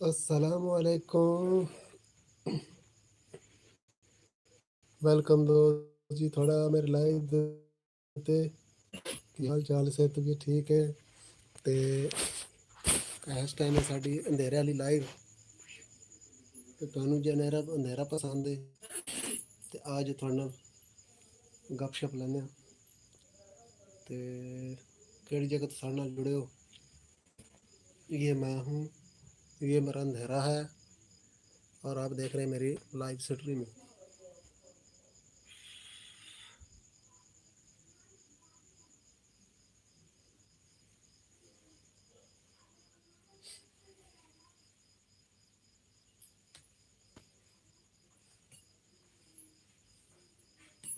अस्सलाम वालेकुम। वेलकम दोस्त जी थोड़ा मेरे लाइव ते ਕੀ ਹਾਲ ਚਾਲ ਸਿਹਤ ਵੀ ਠੀਕ ਹੈ ਤੇ ਇਸ ਟਾਈਮ ਹੈ ਸਾਡੀ ਅੰਧੇਰੇ ਵਾਲੀ ਲਾਈਵ ਤੇ ਤੁਹਾਨੂੰ ਜੇ ਅੰਧੇਰਾ ਪਸੰਦ ਹੈ ਤੇ ਅੱਜ ਤੁਹਾਡੇ ਨਾਲ ਗੱਪਸ਼ਪ ਲੈਂਦੇ ਹਾਂ ਤੇ ਕਿਹੜੀ जगह तो साढ़े नाल जुड़े हो। ये मैं हूँ, ये मेरा अंधेरा है और आप देख रहे हैं मेरी लाइव स्ट्रीम।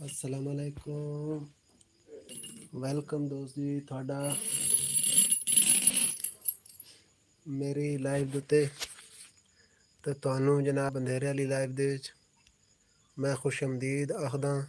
अस्सलाम वालेकुम, वेलकम दोस्त जी ਤੁਹਾਡਾ ਮੇਰੀ ਲਾਈਵ ਦੇ ਉੱਤੇ ਤੇ ਤੁਹਾਨੂੰ ਜਨਾਬ ਅੰਧੇਰੇ ਵਾਲੀ ਲਾਈਵ ਦੇ ਵਿੱਚ ਮੈਂ ਖੁਸ਼ ਆਮਦੀਦ ਆਖਦਾ।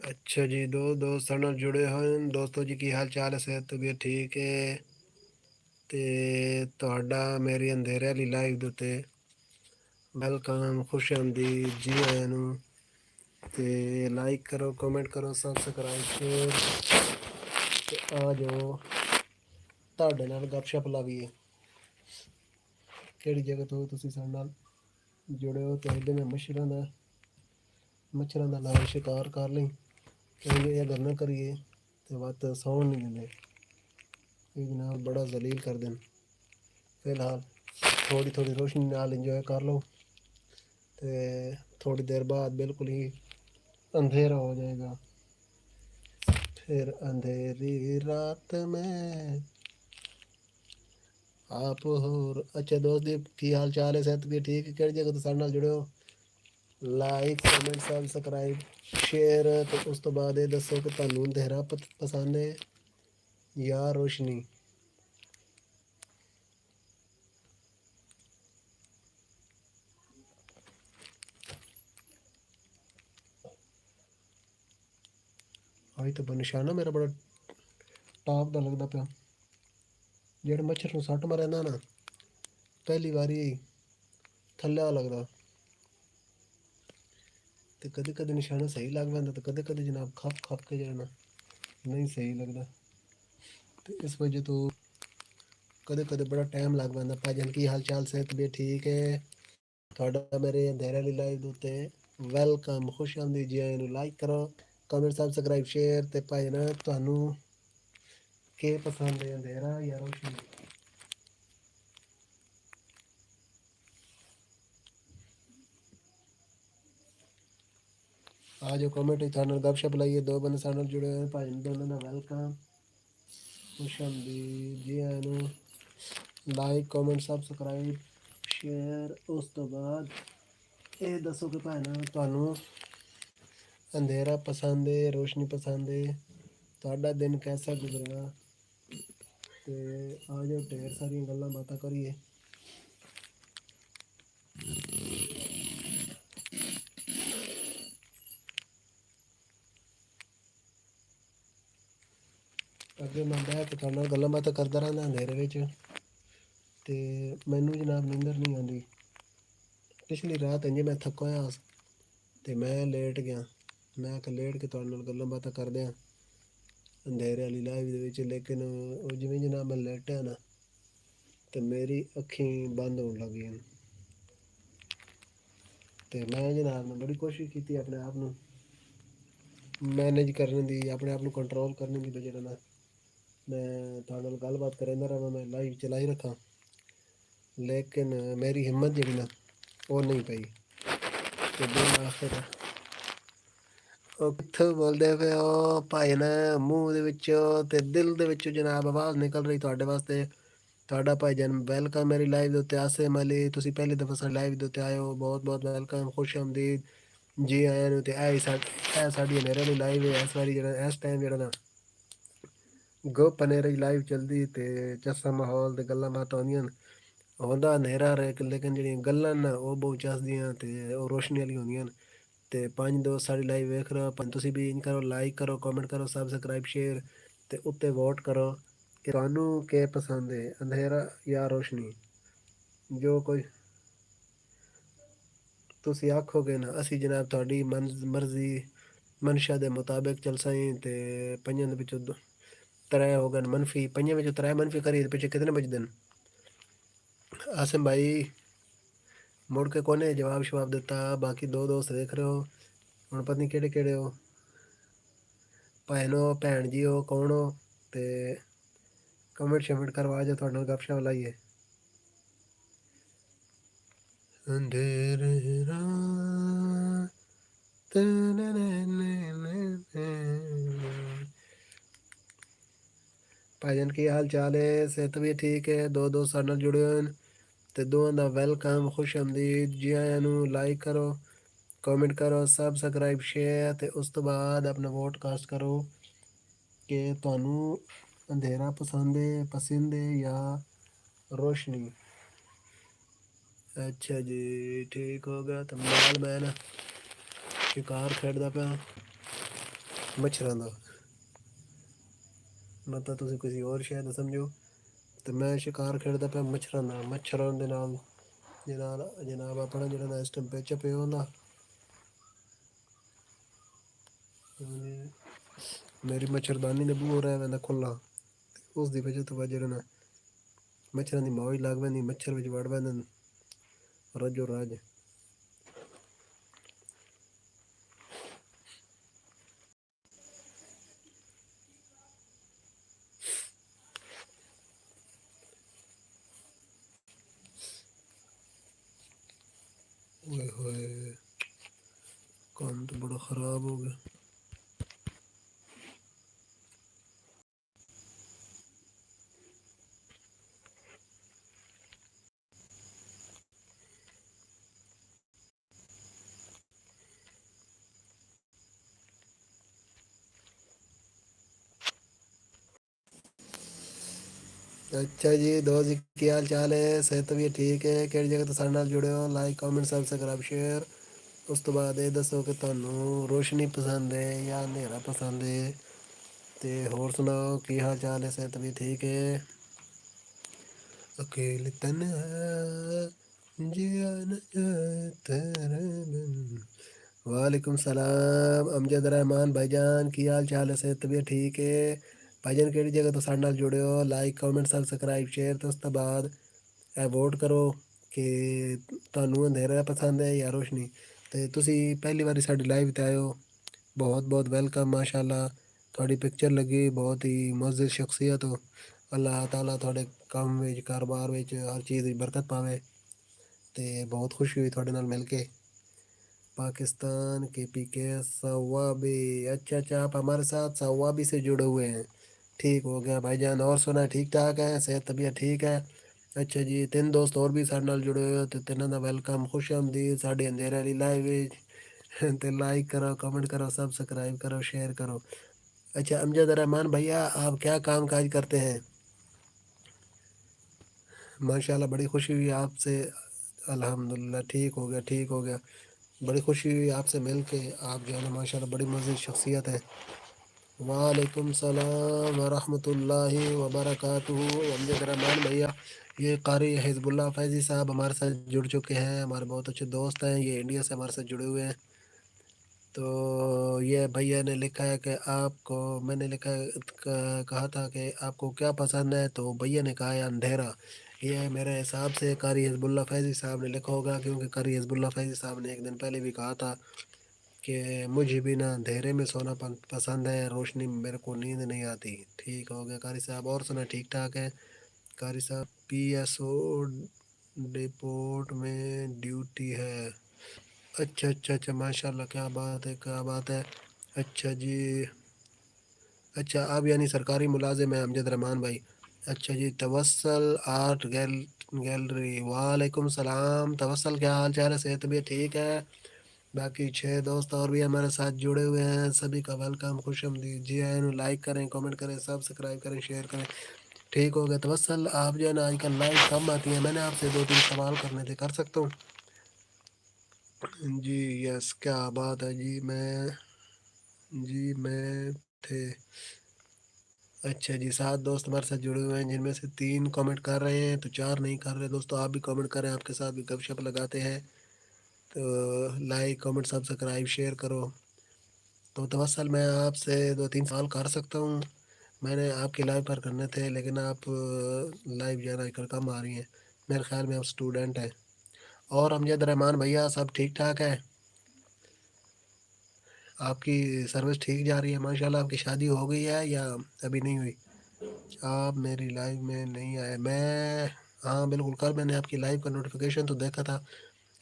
ਅੱਛਾ ਜੀ, ਦੋ ਦੋਸਤ ਸਾਡੇ ਨਾਲ ਜੁੜੇ ਹੋਏ ਹਨ। ਦੋਸਤੋ ਜੀ ਕੀ ਹਾਲ ਚਾਲ ਹੈ, ਸਿਹਤ ਤਬੀਅਤ ਠੀਕ ਹੈ ਤੇ ਤੁਹਾਡਾ ਮੇਰੀ ਅੰਧੇਰੇ ਵਾਲੀ ਲਾਈਵ ਦੇ ਉੱਤੇ ਵੈਲਕਮ, ਖੁਸ਼ ਆਮਦੀਦ, ਜੀ ਆਇਆਂ ਨੂੰ। ਤੇ ਲਾਈਕ ਕਰੋ, ਕਮੈਂਟ ਕਰੋ, ਸਬਸਕ੍ਰਾਈਬ ਸ਼ੇਅਰ ਤੇ ਆ ਜਾਓ ਤੁਹਾਡੇ ਨਾਲ ਗੱਪਸ਼ਪ ਲਾਵੀਏ। ਕਿਹੜੀ ਜਗ੍ਹਾ ਤੋਂ ਤੁਸੀਂ ਸਾਡੇ ਨਾਲ ਜੁੜੇ ਹੋ ਤੇ ਇਹਦੇ ਮੈਂ ਮੱਛਰਾਂ ਦਾ ਲਾਲ ਸ਼ਿਕਾਰ ਕਰ ਲਈ ਕਹਿੰਦੇ ਇਹ ਗੱਲ ਨਾ ਕਰੀਏ ਤੇ ਵੱਧ ਸੌਣ ਨਹੀਂ ਦਿੰਦੇ। ਇਹ ਜਨਾਬ ਬੜਾ ਜ਼ਲੀਲ ਕਰਦੇ ਨੇ। ਫਿਲਹਾਲ ਥੋੜੀ ਥੋੜੀ ਰੋਸ਼ਨੀ ਨਾਲ ਇੰਜੋਏ ਕਰ ਲਓ ਤੇ थोड़ी देर बाद बिल्कुल ही अंधेरा हो जाएगा। फिर अंधेरी रात में आप होर। अच्छा दोस्त जी की हाल चाल है, सेहत भी ठीक है। किहड़ी जगह तो साडे नाल जुड़े हो, लाइक कमेंट सबसक्राइब शेयर तो उस तो बाद ये दसो कि तुहानू अंधेरा पसंद है या रोशनी। अज तो निशाना मेरा बड़ा टॉप का लगता पिया। जेह्ड़े मच्छर नूं सट्ट मारदा ना पहली बारी थल्ले लगदा तो कदे कदे निशाना सही लग पैंदा तो कदे कदे जनाब खप खप के जेह्ड़ा ना नहीं सही लगदा। तो इस वजह तो कदे कदे बड़ा टाइम लग पैंदा। भाजन की हाल चाल, सेहत भी ठीक है। ਤੁਹਾਡਾ ਮੇਰੇ ਅੰਧੇਰੇ ਵਾਲੀ ਲਾਈਵ ਦੇ ਉੱਤੇ ਵੈਲਕਮ, ਖੁਸ਼ ਆਮਦੀਦ, ਜੀ ਆਇਆਂ ਨੂੰ। ਲਾਈਕ ਕਰੋ, ਕਮੈਂਟ ਸਬਸਕ੍ਰਾਈਬ ਸ਼ੇਅਰ ਤੇ ਭਾਈ ਨਾ ਤੁਹਾਨੂੰ ਕੀ ਪਸੰਦ ਹੈ, ਅੰਧੇਰਾ ਜਾਂ ਰੋਸ਼ਨੀ। ਆ ਜਾਓ ਕਮੈਂਟ ਵਿੱਚ ਤੁਹਾਡੇ ਨਾਲ ਗੱਪਸ਼ਪ ਲਾਈਏ। ਦੋ ਬੰਦੇ ਸਾਡੇ ਨਾਲ ਜੁੜੇ ਹੋਏ ਭਾਈ ਦੋਨਾਂ ਦਾ ਵੈਲਕਮ, ਖੁਸ਼ ਆਮਦੀਦ, ਜੀ ਆਇਆਂ ਨੂੰ। Like comment subscribe share. ਉਸ ਤੋਂ ਬਾਅਦ ਇਹ ਦੱਸੋ ਕਿ ਭਾਈ ਨਾ ਤੁਹਾਨੂੰ अंधेरा पसंद है रोशनी पसंद है, ਤੁਹਾਡਾ ਦਿਨ कैसा गुजरा। ਤੇ ਆ ਜਾਓ ਢੇਰ ਸਾਰੀਆਂ ਗੱਲਾਂ ਬਾਤਾਂ ਕਰੀਏ। ਅੱਗੇ ਮੈਂ ਬਹਿ ਕੇ ਤੁਹਾਡੇ ਨਾਲ ਗੱਲਾਂ ਬਾਤਾਂ ਕਰਦਾ ਰਹਿੰਦਾ ਅੰਧੇਰੇ ਵਿੱਚ ਤੇ ਮੈਨੂੰ ਜਨਾਬ ਨੀਂਦਰ ਨਹੀਂ ਆਉਂਦੀ। ਪਿਛਲੀ ਰਾਤ ਇੰਝ ਮੈਂ ਥੱਕਾ ਹੋਇਆ ਤੇ ਮੈਂ ਲੇਟ ਗਿਆ। ਮੈਂ ਕਿ ਲੇਟ ਕੇ ਤੁਹਾਡੇ ਨਾਲ ਗੱਲਾਂ ਬਾਤਾਂ ਕਰਦੇ ਹਾਂ ਅੰਧੇਰੇ ਵਾਲੀ ਲਾਈਵ ਦੇ ਵਿੱਚ। ਲੇਕਿਨ ਉਹ ਜਿਵੇਂ ਜਨਾਬ ਮੈਂ ਲੇਟਿਆ ਨਾ ਤੇ ਮੇਰੀ ਅੱਖੀਂ ਬੰਦ ਹੋਣ ਲੱਗ ਗਈਆਂ ਤੇ ਮੈਂ ਜਨਾਬ ਨੇ ਬੜੀ ਕੋਸ਼ਿਸ਼ ਕੀਤੀ ਆਪਣੇ ਆਪ ਨੂੰ ਮੈਨੇਜ ਕਰਨ ਦੀ, ਆਪਣੇ ਆਪ ਨੂੰ ਕੰਟਰੋਲ ਕਰਨ ਦੀ, ਜਿਹੜਾ ਨਾ ਮੈਂ ਤੁਹਾਡੇ ਨਾਲ ਗੱਲਬਾਤ ਕਰਦਾ ਰਹਾਂ, ਮੈਂ ਲਾਈਵ ਚਲਾਈ ਰੱਖਾਂ। ਲੇਕਿਨ ਮੇਰੀ ਹਿੰਮਤ ਜਿਹੜੀ ਨਾ ਉਹ ਨਹੀਂ ਪਈ ਤੇ ਦਿਨ ਆਖਿਰ ਉਹ ਕਿੱਥੋਂ ਬੋਲਦੇ ਪਏ ਉਹ ਭਾਈ ਨੇ ਮੂੰਹ ਦੇ ਵਿੱਚੋਂ ਤੇ ਦਿਲ ਦੇ ਵਿੱਚੋਂ ਜਨਾਬ ਆਵਾਜ਼ ਨਿਕਲ ਰਹੀ ਤੁਹਾਡੇ ਵਾਸਤੇ। ਤੁਹਾਡਾ ਭਾਈ ਜਾਨ ਵੈਲਕਮ ਮੇਰੀ ਲਾਈਵ ਦੇ ਉੱਤੇ। ਆਸਿਮ ਅਲੀ ਤੁਸੀਂ ਪਹਿਲੀ ਦਫਾ ਸਾਡੀ ਲਾਈਵ ਦੇ ਉੱਤੇ ਆਏ ਹੋ, ਬਹੁਤ ਬਹੁਤ ਵੈਲਕਮ, ਖੁਸ਼ ਆਮਦੀਦ। ਜੀ ਆਇਆਂ ਨੂੰ। ਤੇ ਇਹ ਸਾਡੀ ਹਨੇਰੇ ਵਾਲੀ ਲਾਈਵ ਹੈ। ਇਸ ਵਾਰੀ ਜਿਹੜਾ ਇਸ ਟਾਈਮ ਜਿਹੜਾ ਨਾ ਗੁੱਪ ਹਨੇਰੇ ਦੀ ਲਾਈਵ ਚੱਲਦੀ ਤੇ ਚੱਸਾ ਮਾਹੌਲ ਤੇ ਗੱਲਾਂ ਬਾਤਾਂ ਹੁੰਦੀਆਂ ਹੁੰਦਾ ਹਨੇਰਾ ਰਹੇ, ਲੇਕਿਨ ਜਿਹੜੀਆਂ ਗੱਲਾਂ ਨਾ ਉਹ ਬਹੁਤ ਚੱਸਦੀਆਂ ਤੇ ਉਹ ਰੋਸ਼ਨੀ ਵਾਲੀ ਹੁੰਦੀਆਂ ਨੇ। ਤੇ ਪੰਜ ਦੋਸਤ ਸਾਡੀ ਲਾਈਵ ਵੇਖ ਰਹੇ ਹੋ, ਤੁਸੀਂ ਵੀ ਇੰਜ ਕਰੋ, ਲਾਈਕ ਕਰੋ, ਕਮੈਂਟ ਕਰੋ, ਸਬਸਕ੍ਰਾਈਬ ਸ਼ੇਅਰ ਤੇ ਉੱਤੇ ਵੋਟ ਕਰੋ ਕਿ ਤੁਹਾਨੂੰ ਕੀ ਪਸੰਦ ਹੈ, ਅੰਧੇਰਾ ਜਾਂ ਰੋਸ਼ਨੀ। ਜੋ ਕੋਈ ਤੁਸੀਂ ਆਖੋਗੇ ਨਾ ਅਸੀਂ ਜਨਾਬ ਤੁਹਾਡੀ ਮਰਜ਼ੀ ਮਨਸ਼ਾ ਦੇ ਮੁਤਾਬਿਕ ਚਲਸਾਈ। ਤੇ ਪੰਜਾਂ ਦੇ ਵਿੱਚੋਂ ਤਰੇ ਹੋ ਗਏ ਮਨਫੀ, ਪੰਜਾਂ ਵਿੱਚੋਂ ਤਰੇ ਮਨਫੀ ਕਰੀ ਪਿੱਛੇ ਕਿਤਨੇ ਬਚਦੇ ਨੇ। ਆਸਿਮ ਭਾਈ ਮੁੜ ਕੇ ਕੋਨੇ ਜਵਾਬ ਸ਼ਵਾਬ ਦਿੱਤਾ। ਬਾਕੀ ਦੋ ਦੋਸਤ ਦੇਖ ਰਹੇ ਹੋ, ਹੁਣ ਪਤਾ ਨਹੀਂ ਕਿਹੜੇ ਕਿਹੜੇ ਹੋ, ਭੈਣੋ ਭੈਣ ਜੀ ਹੋ, ਕੌਣ ਹੋ, ਤੇ ਕਮੈਂਟ ਸ਼ਮੈਂਟ ਕਰਵਾ ਜਾ ਤੁਹਾਡੇ ਨਾਲ ਗੱਪਸ਼ਪ ਲਾਈਏ। ਅੰਧੇਰੇ ਰਾਤ ਭਾਈਜਾਨ ਕੀ ਹਾਲ ਚਾਲ ਹੈ? ਸਿਹਤ ਵੀ ਠੀਕ ਹੈ? ਦੋ ਦੋਸਤ ਸਾਡੇ ਨਾਲ ਜੁੜੇ ਹੋਏ ਨੇ ਤੇ ਦੋਵਾਂ ਦਾ ਵੈਲਕਮ, ਖੁਸ਼ ਆਮਦੀਦ, ਜੀ ਆਇਆਂ ਨੂੰ। ਲਾਈਕ ਕਰੋ, ਕਮੈਂਟ ਕਰੋ, ਸਬਸਕ੍ਰਾਈਬ ਸ਼ੇਅਰ ਤੇ ਉਸ ਤੋਂ ਬਾਅਦ ਆਪਣਾ ਵੋਟ ਕਾਸਟ ਕਰੋ ਕਿ ਤੁਹਾਨੂੰ ਅੰਧੇਰਾ ਪਸੰਦ ਹੈ ਜਾਂ ਰੋਸ਼ਨੀ। ਅੱਛਾ ਜੀ ਠੀਕ ਹੋ ਗਿਆ। ਤੇ ਨਾਲ ਮੈਂ ਨਾ ਸ਼ਿਕਾਰ ਖੇਡਦਾ ਪਿਆ ਮੱਛਰਾਂ ਦਾ, ਮਤਲਬ ਤੁਸੀਂ ਕਿਸੇ ਹੋਰ ਸ਼ਾਇਦ ਸਮਝੋ। ਤੇ ਮੈਂ ਸ਼ਿਕਾਰ ਖੇਡਦਾ ਪਿਆ ਮੱਛਰਾਂ ਦਾ, ਮੱਛਰਾਂ ਦੇ ਨਾਲ ਜਨਾਬ ਆਪਣਾ ਜਿਹੜਾ ਨਾ ਇਸ ਟਾਈਮ ਪਿਆ ਪਿਆ ਹੁੰਦਾ। ਮੇਰੀ ਮੱਛਰਦਾਨੀ ਨੇ ਬੂਹਾ ਰਹਿ ਪੈਂਦਾ ਖੁੱਲਾ, ਉਸ ਦੀ ਵਜ੍ਹਾ ਤੋਂ ਜਿਹੜਾ ਨਾ ਮੱਛਰਾਂ ਦੀ ਮੌਜ ਲੱਗ ਪੈਂਦੀ, ਮੱਛਰ ਵਿੱਚ ਵੜ ਪੈਂਦੇ ਨੇ ਰੋਜੋ ਰਾਜ। ओए होए काम तो बड़ा ख़राब हो गया। अच्छा जी दोस्त जी ਕੀ ਹਾਲ ਚਾਲ ਹੈ? ਸਿਹਤ ਵੀ ਠੀਕ ਹੈ? ਕਿਹੜੀ ਜਗ੍ਹਾ ਤੋਂ ਸਾਡੇ ਨਾਲ ਜੁੜੇ ਹੋ? Like comment subscribe share. ਉਸ ਤੋਂ ਬਾਅਦ ਇਹ ਦੱਸੋ ਕਿ ਤੁਹਾਨੂੰ ਰੋਸ਼ਨੀ ਪਸੰਦ ਹੈ ਜਾਂ ਹਨੇਰਾ ਪਸੰਦ ਹੈ। ਤੇ ਹੋਰ ਸੁਣਾਓ ਕੀ ਹਾਲ ਚਾਲ ਹੈ? ਸਿਹਤ ਵੀ ਠੀਕ ਹੈ? अकेले तन्हा जिया न जाए तेरे बिन। वालेकुम सलाम अमजद रहमान भाईजान की हाल चाल है? सेहत तबीयत ठीक है? भाईजान ਕਿਹੜੀ ਜਗ੍ਹਾ ਤੋਂ ਸਾਡੇ ਨਾਲ ਜੁੜੇ ਹੋ? ਲਾਈਕ ਕਮੈਂਟ ਸਬਸਕ੍ਰਾਈਬ ਸ਼ੇਅਰ ਤੇ ਉਸ ਤੋਂ ਬਾਅਦ ਇਹ ਵੋਟ ਕਰੋ ਕਿ ਤੁਹਾਨੂੰ ਅੰਧੇਰਾ ਪਸੰਦ ਹੈ ਜਾਂ ਰੋਸ਼ਨੀ। ਤੇ ਤੁਸੀਂ ਪਹਿਲੀ ਵਾਰੀ ਸਾਡੀ ਲਾਈਵ ਤੇ ਆਏ ਹੋ, ਬਹੁਤ ਬਹੁਤ ਵੈਲਕਮ। ਮਾਸ਼ਾਅੱਲਾ ਤੁਹਾਡੀ ਪਿਕਚਰ ਲੱਗੀ, ਬਹੁਤ ਹੀ ਮੁਅੱਜ਼ਜ਼ ਸ਼ਖਸੀਅਤ ਹੋ। ਅੱਲਾਹ ਤਾਲਾ ਤੁਹਾਡੇ ਕੰਮ ਵਿੱਚ, ਕਾਰੋਬਾਰ ਵਿੱਚ, ਹਰ ਚੀਜ਼ ਵਿੱਚ ਬਰਕਤ ਪਾਵੇ। ਤੇ ਬਹੁਤ ਖੁਸ਼ੀ हुई ਤੁਹਾਡੇ ਨਾਲ मिल के। पाकिस्तान के पी के सवाबी, अच्छा अच्छा आप हमारे साथ सवाबी से जुड़े हुए हैं। ठीक हो गया भाईजान। और सुना ठीक ठाक है? सेहत तबीयत ठीक है? अच्छा जी तीन दोस्त और भी साढ़े नाल जुड़े हुए हो तो तिन्हों का वेलकम, खुश आमदीद साढ़े अंधेरे वाली लाइव ते लाइक करो, कमेंट करो, सब्सक्राइब करो, शेयर करो। अच्छा अमजद रहमान भैया आप क्या काम काज करते हैं? माशाल्लाह बड़ी खुशी हुई आपसे। अल्हम्दुलिल्लाह ठीक हो गया, ठीक हो गया। बड़ी खुशी हुई आपसे मिल के। आप जो है ना माशाल्लाह बड़ी मज़ीद शख्सियत है। वालेकुम सलाम वरहमतुल्लाहि वबरकातुहू। अमजद रहमान भैया ये कारी हिज़्बुल्लाह फैज़ी साहब हमारे साथ जुड़ चुके हैं, हमारे बहुत अच्छे दोस्त हैं, ये इंडिया से हमारे साथ जुड़े हुए हैं। तो ये भैया ने लिखा है कि आपको मैंने कहा था कि आपको क्या पसंद है, तो भैया ने कहा है अंधेरा। ये मेरे हिसाब से कारी हिज़्बुल्लाह फैज़ी साहब ने लिखा होगा, क्योंकि कारी हिज़्बुल्लाह फैज़ी साहब ने एक दिन पहले भी कहा था कि मुझे भी ना अंधेरे में सोना पसंद है, रोशनी में मेरे को नींद नहीं आती। ठीक हो गया कारी साहब। और सुना ठीक ठाक है? कारी साहब PSO डिपोर्ट में ड्यूटी है। अच्छा अच्छा अच्छा माशाल्लाह क्या बात है, क्या बात है। अच्छा जी अच्छा आप यानी सरकारी मुलाजिम हैं अमजद रहमान भाई। अच्छा जी तवसल आर्ट गैलरी, वालेकुम सलाम तवसल क्या हाल चाल है? सेहत भी ठीक है? बाकी 6 दोस्त और भी हमारे साथ जुड़े हुए हैं, सभी का वेलकम, खुशामदीद। जी आए लाइक करें, कमेंट करें, सब्सक्राइब करें, शेयर करें। ठीक हो गया। तवस्सल आप जो है ना आजकल लाइव कम आती हैं, मैंने आपसे 2-3 सवाल करने थे, कर सकता हूँ? जी यस, क्या बात है जी मैं थे। अच्छा जी, 7 दोस्त हमारे साथ जुड़े हुए हैं, जिनमें से 3 कमेंट कर रहे हैं तो 4 नहीं कर रहे। दोस्तों आप भी कमेंट करें, आपके साथ भी गपशप लगाते हैं। तो लाइक कमेंट सब्सक्राइब शेयर करो। तो तवस्सल मैं आपसे 2-3 सवाल कर सकता हूँ? मैंने आपकी लाइव पर करने थे, लेकिन आप लाइव ज़्यादा कर कम आ रही हैं। मेरे ख्याल में आप स्टूडेंट हैं। और अमजद रहमान भैया, सब ठीक ठाक है? आपकी सर्विस ठीक जा रही है माशाल्लाह? आपकी शादी हो गई है या अभी नहीं हुई? आप मेरी लाइव में नहीं आए। मैं हाँ बिल्कुल, कल मैंने आपकी लाइव का नोटिफिकेशन तो देखा था,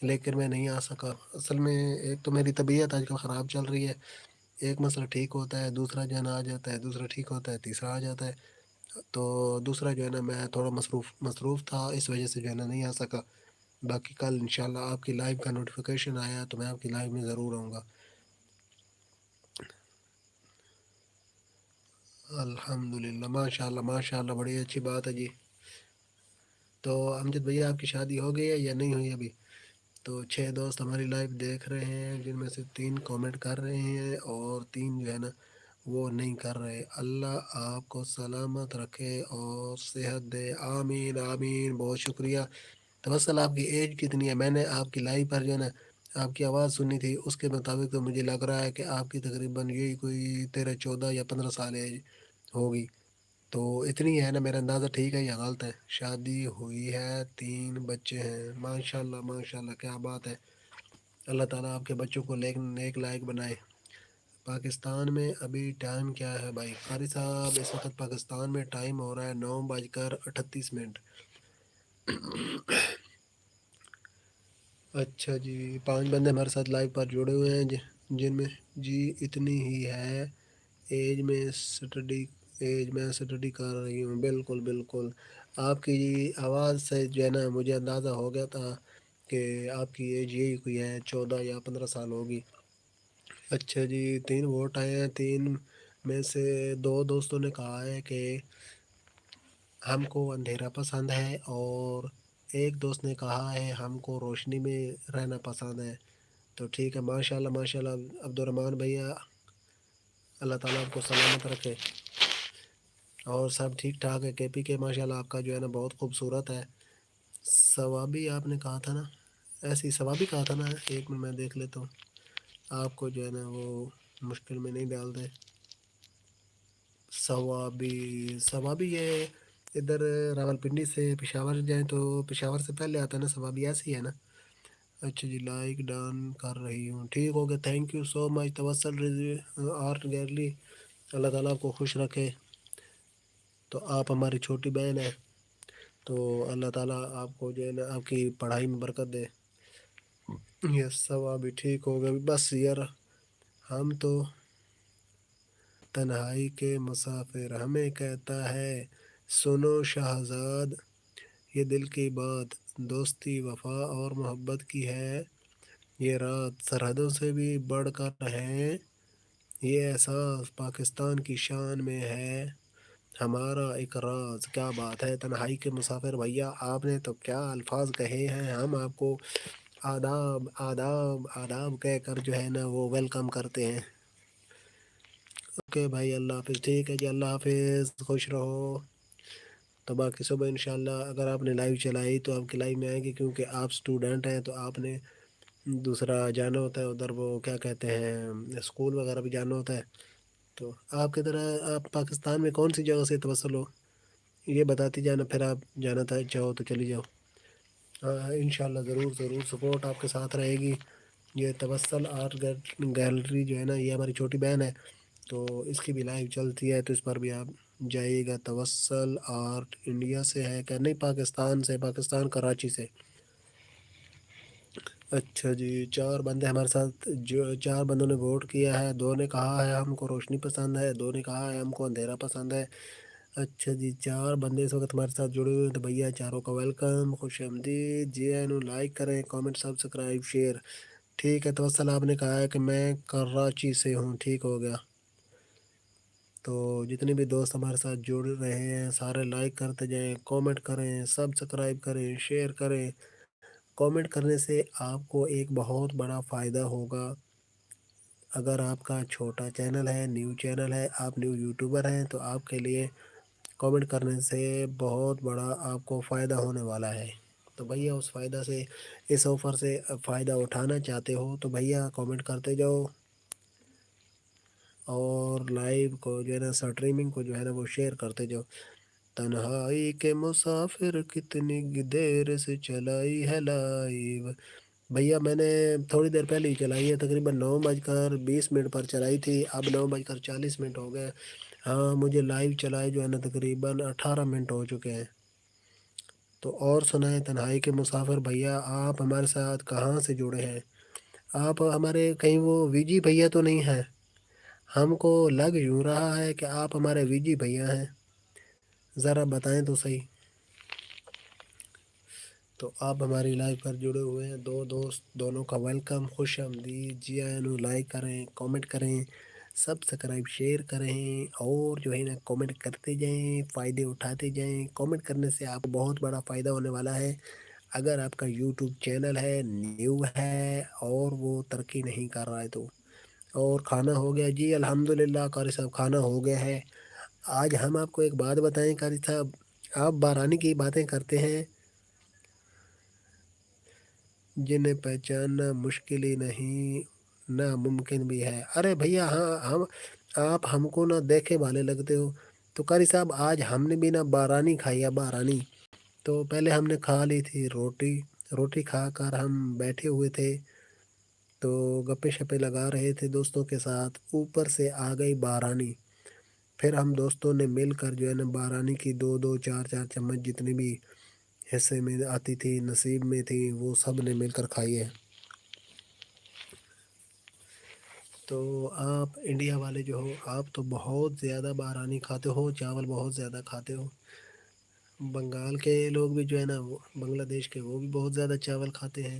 लेकिन मैं नहीं आ सका। असल में एक तो मेरी तबीयत आजकल ख़राब चल रही है। एक मसला ठीक होता है, दूसरा जो है ना आ जाता है, दूसरा ठीक होता है, तीसरा आ जाता है। तो दूसरा जो है ना, मैं थोड़ा मसरूफ़ था, इस वजह से जो है ना नहीं आ सका। बाकी कल इंशाल्लाह आपकी लाइव का नोटिफिकेशन आया तो मैं आपकी लाइव में ज़रूर आऊँगा। अल्हम्दुलिल्लाह, माशाल्लाह माशाल्लाह, बड़ी अच्छी बात है जी। तो अमजद भैया आपकी शादी हो गई है या नहीं हुई अभी? तो 6 दोस्त हमारी लाइव देख रहे हैं, जिनमें से 3 कमेंट कर रहे हैं और 3 जो है ना वो नहीं कर रहे। अल्लाह आपको सलामत रखे और सेहत दे, आमीन आमीन। बहुत शुक्रिया। तवस्सल आपकी एज कितनी है? मैंने आपकी लाइव पर जो है ना आपकी आवाज़ सुनी थी, उसके मुताबिक तो मुझे लग रहा है कि आपकी तकरीबन यही कोई 13, 14 या 15 साल एज होगी। तो इतनी है ना, मेरा अंदाज़ा ठीक है या गलत है? शादी हुई है, 3 बच्चे हैं, माशाल्लाह माशाल्लाह, क्या बात है। अल्लाह ताला आपके बच्चों को नेक लायक बनाए। पाकिस्तान में अभी टाइम क्या है भाई कारी साहब? इस वक्त पाकिस्तान में टाइम हो रहा है 9:38। अच्छा जी, 5 बंदे हमारे साथ लाइव पर जुड़े हुए हैं, जिनमें जी इतनी ही है। एज में स्टडी एज में स्टडी कर रही हूँ। बिल्कुल बिल्कुल, आपकी आवाज़ से जो है ना मुझे अंदाज़ा हो गया था कि आपकी एज यही कोई है, 14 या 15 साल होगी। अच्छा जी, 3 वोट आए हैं। 3 में से 2 दोस्तों ने कहा है कि हमको अंधेरा पसंद है, और एक दोस्त ने कहा है हमको रोशनी में रहना पसंद है। तो ठीक है, माशाल्लाह माशाल्लाह अब्दुर्रहमान भैया, अल्लाह ताला आपको सलामत रखे। और सब ठीक ठाक है। केपी के माशाल्लाह आपका जो है ना बहुत खूबसूरत है। सवाबी आपने कहा था ना? ऐसे ही सवाबी कहा था ना? एक मिनट मैं देख लेता हूँ, आपको जो है ना वो मुश्किल में नहीं डाल दे। सवाबी सवाबी ये इधर रावलपिंडी से पेशावर जाए तो पेशावर से पहले आता है ना सवाबी, ऐसे ही है ना? अच्छा जी, लाइक डन कर रही हूँ। ठीक हो गया, thank you so much. Tawassul art gallery, Allah ताला आपको खुश रखे। तो आप हमारी छोटी बहन है, तो अल्लाह ताला आपको जो है ना आपकी पढ़ाई में बरकत दे। ये सब अभी ठीक हो गया। बस यार, हम तो तन्हाई के मुसाफिर, हमें कहता है सुनो शहजाद, ये दिल की बात, दोस्ती वफा और मोहब्बत की है ये रात, सरहदों से भी बढ़कर है ये एहसास, पाकिस्तान की शान में है हमारा एक राज। क्या बात है तन्हाई के मुसाफिर भैया, आपने तो क्या अल्फाज कहे हैं। हम आपको आदाब आदाब आदाब कहकर जो है ना वो वेलकम करते हैं। ओके भाई, अल्लाह हाफिज़। ठीक है जी, अल्लाह हाफिज़, खुश रहो। तो बाकी सुबह इंशाल्लाह अगर आपने लाइव चलाई तो आपकी लाइव में आएंगे, क्योंकि आप स्टूडेंट हैं तो आपने दूसरा जाना होता है उधर, वो क्या कहते हैं, स्कूल वगैरह भी जाना होता है। तो आपकी तरह आप पाकिस्तान में कौन सी जगह से तवसल हो, ये बताती जाना, फिर आप जाना था चाहो तो चली जाओ। हाँ इंशाल्लाह, ज़रूर ज़रूर सपोर्ट आपके साथ रहेगी। ये तवसल आर्ट गैलरी जो है ना, ये हमारी छोटी बहन है, तो इसकी भी लाइव चलती है, तो इस पर भी आप जाइएगा। तवसल आर्ट इंडिया से है क्या? नहीं, पाकिस्तान से, पाकिस्तान कराची से। अच्छा जी, 4 बंदे हमारे साथ, जो 4 बंदों ने वोट किया है। 2 ने कहा है हमको रोशनी पसंद है, 2 ने कहा है हमको अंधेरा पसंद है। अच्छा जी, 4 बंदे इस वक्त हमारे साथ जुड़े हुए हैं, तो भैया चारों का वेलकम, खुश आमदीद। जी एन लाइक करें, कमेंट सब्सक्राइब शेयर। ٹھیک ہے توسل آپ نے کہا ہے کہ میں کراچی سے ہوں، ٹھیک ہو گیا۔ تو جتنے بھی دوست ہمارے ساتھ جڑ رہے ہیں سارے لائک کرتے جائیں، کومنٹ کریں، سبسکرائب کریں، شیئر کریں۔ کومنٹ کرنے سے آپ کو ایک بہت بڑا فائدہ ہوگا۔ اگر آپ کا چھوٹا چینل ہے، نیو چینل ہے، آپ نیو یوٹیوبر ہیں، تو آپ کے لیے کومنٹ کرنے سے بہت بڑا آپ کو فائدہ ہونے والا ہے۔ تو بھیا اس فائدہ سے، اس آفر سے فائدہ اٹھانا چاہتے ہو تو بھیا کومنٹ کرتے جاؤ، اور لائیو کو جو ہے نا، اسٹریمنگ کو جو ہے نا وہ شیئر کرتے جاؤ۔ تنہائی کے مسافر کتنی دیر سے چلائی ہے لائیو۔ بھیا میں نے تھوڑی دیر پہلے ہی چلائی ہے، تقریباً 9:20 پر چلائی تھی، اب 9:40 ہو گئے۔ ہاں مجھے لائیو چلائے جو ہے نا تقریباً 18 منٹ ہو چکے ہیں۔ تو اور سنائیں تنہائی کے مسافر بھیا، آپ ہمارے ساتھ کہاں سے جڑے ہیں؟ آپ ہمارے کہیں وہ وی جی بھیا تو نہیں ہیں؟ ہم کو لگ یوں رہا ہے کہ آپ ہمارے وی جی بھیا ہیں، ذرا بتائیں تو صحیح۔ تو آپ ہماری لائف پر جڑے ہوئے ہیں، دو دوست دونوں کا ویلکم، خوش آمدید، جی آئیں نو، لائک کریں، کومنٹ کریں، سبسکرائب شیئر کریں، اور جو ہے نا کومنٹ کرتے جائیں، فائدے اٹھاتے جائیں۔ کومنٹ کرنے سے آپ کو بہت بڑا فائدہ ہونے والا ہے۔ اگر آپ کا یوٹیوب چینل ہے، نیو ہے، اور وہ ترقی نہیں کر رہا ہے تو۔ اور کھانا ہو گیا؟ جی الحمدللہ قاری صاحب کھانا ہو گیا ہے۔ آج ہم آپ کو ایک بات بتائیں قاری صاحب، آپ بارانی کی باتیں کرتے ہیں جنہیں پہچاننا مشکل ہی نہیں ناممکن بھی ہے۔ ارے بھیا ہاں، آپ ہم کو نہ دیکھے والے لگتے ہو۔ تو قاری صاحب آج ہم نے بھی نہ بارانی کھائی ہے، بارانی۔ تو پہلے ہم نے کھا لی تھی روٹی کھا کر ہم بیٹھے ہوئے تھے، تو گپے شپے لگا رہے تھے دوستوں کے ساتھ، اوپر سے آ گئی بارانی۔ پھر ہم دوستوں نے مل کر جو ہے نا بارانی کی 2 4 چمچ جتنی بھی حصے میں آتی تھی، نصیب میں تھی، وہ سب نے مل کر کھائی ہے۔ تو آپ انڈیا والے جو ہو، آپ تو بہت زیادہ بارانی کھاتے ہو، چاول بہت زیادہ کھاتے ہو۔ بنگال کے لوگ بھی جو ہے نا، بنگلہ دیش کے، وہ بھی بہت زیادہ چاول کھاتے ہیں۔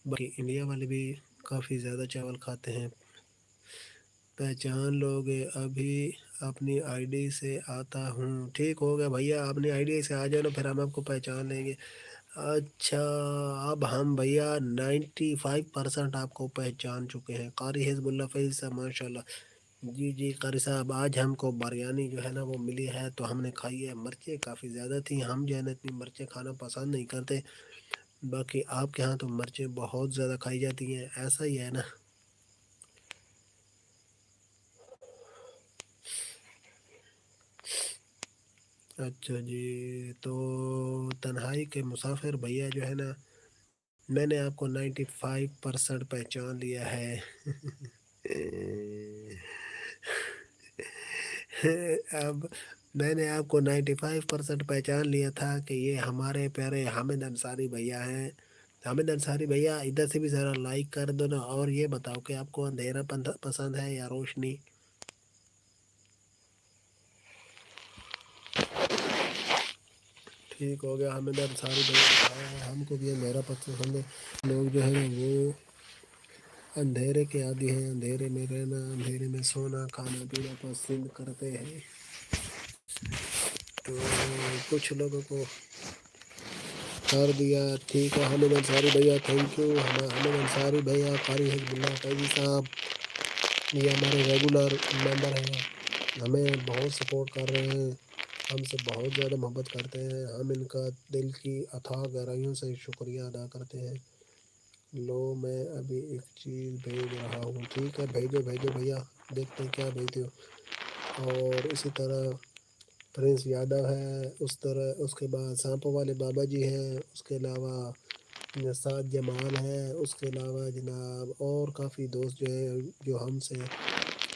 باقی انڈیا والے بھی کافی زیادہ چاول کھاتے ہیں۔ پہچان لو گے ابھی اپنی آئی ڈی سے آتا ہوں، ٹھیک ہو گیا بھیا، اپنی آئی ڈی سے آ جانا، پھر ہم آپ کو پہچان لیں گے۔ اچھا اب ہم بھیا 95% آپ کو پہچان چکے ہیں۔ قاری حزب اللہ فیض صاحب ماشاء اللہ۔ جی قاری صاحب آج ہم کو بریانی جو ہے نا وہ ملی ہے، تو ہم نے کھائی ہے۔ مرچیں کافی زیادہ تھیں، ہم جو ہے نا اتنی مرچیں کھانا پسند نہیں کرتے، باقی آپ کے ہاں تو مرچیں بہت زیادہ کھائی جاتی ہیں، ایسا ہی ہے نا؟ اچھا جی، تو تنہائی کے مسافر بھیا جو ہے نا، میں نے آپ کو 95% پہچان لیا ہے۔ اب میں نے آپ کو 95% پہچان لیا تھا کہ یہ ہمارے پیارے حامد انصاری بھیا ہیں۔ حامد انصاری بھیا ادھر سے بھی ذرا لائک کر دو نا، اور یہ بتاؤ کہ آپ کو اندھیرا پسند ہے یا روشنی؟ ٹھیک ہو گیا، حامد انصاری بھیا، ہم کو بھی اندھیرا پسند ہے۔ لوگ جو ہے نا وہ اندھیرے کے عادی ہیں، اندھیرے میں رہنا، اندھیرے میں سونا، کھانا پینا پسند کرتے ہیں۔ تو کچھ لوگوں کو کر دیا، ٹھیک ہے حامد انصاری بھیا، تھینک یو حامد انصاری بھیا۔ قاری حزب اللہ فیضی صاحب یہ ہمارے ریگولر ممبر ہیں، ہمیں بہت سپورٹ کر رہے ہیں، ہم سے بہت زیادہ محبت کرتے ہیں، ہم ان کا دل کی اتھاہ گہرائیوں سے شکریہ ادا کرتے ہیں۔ لو میں ابھی ایک چیز بھیج رہا ہوں، ٹھیک ہے بھیجو بھیا، دیکھتے ہیں کیا بھیجتے ہو۔ اور اسی طرح پرنس یادو ہے، اس کے بعد سانپو والے بابا جی ہیں، اس کے علاوہ سعد جمال ہے، اس کے علاوہ جناب اور کافی دوست جو ہیں جو ہم سے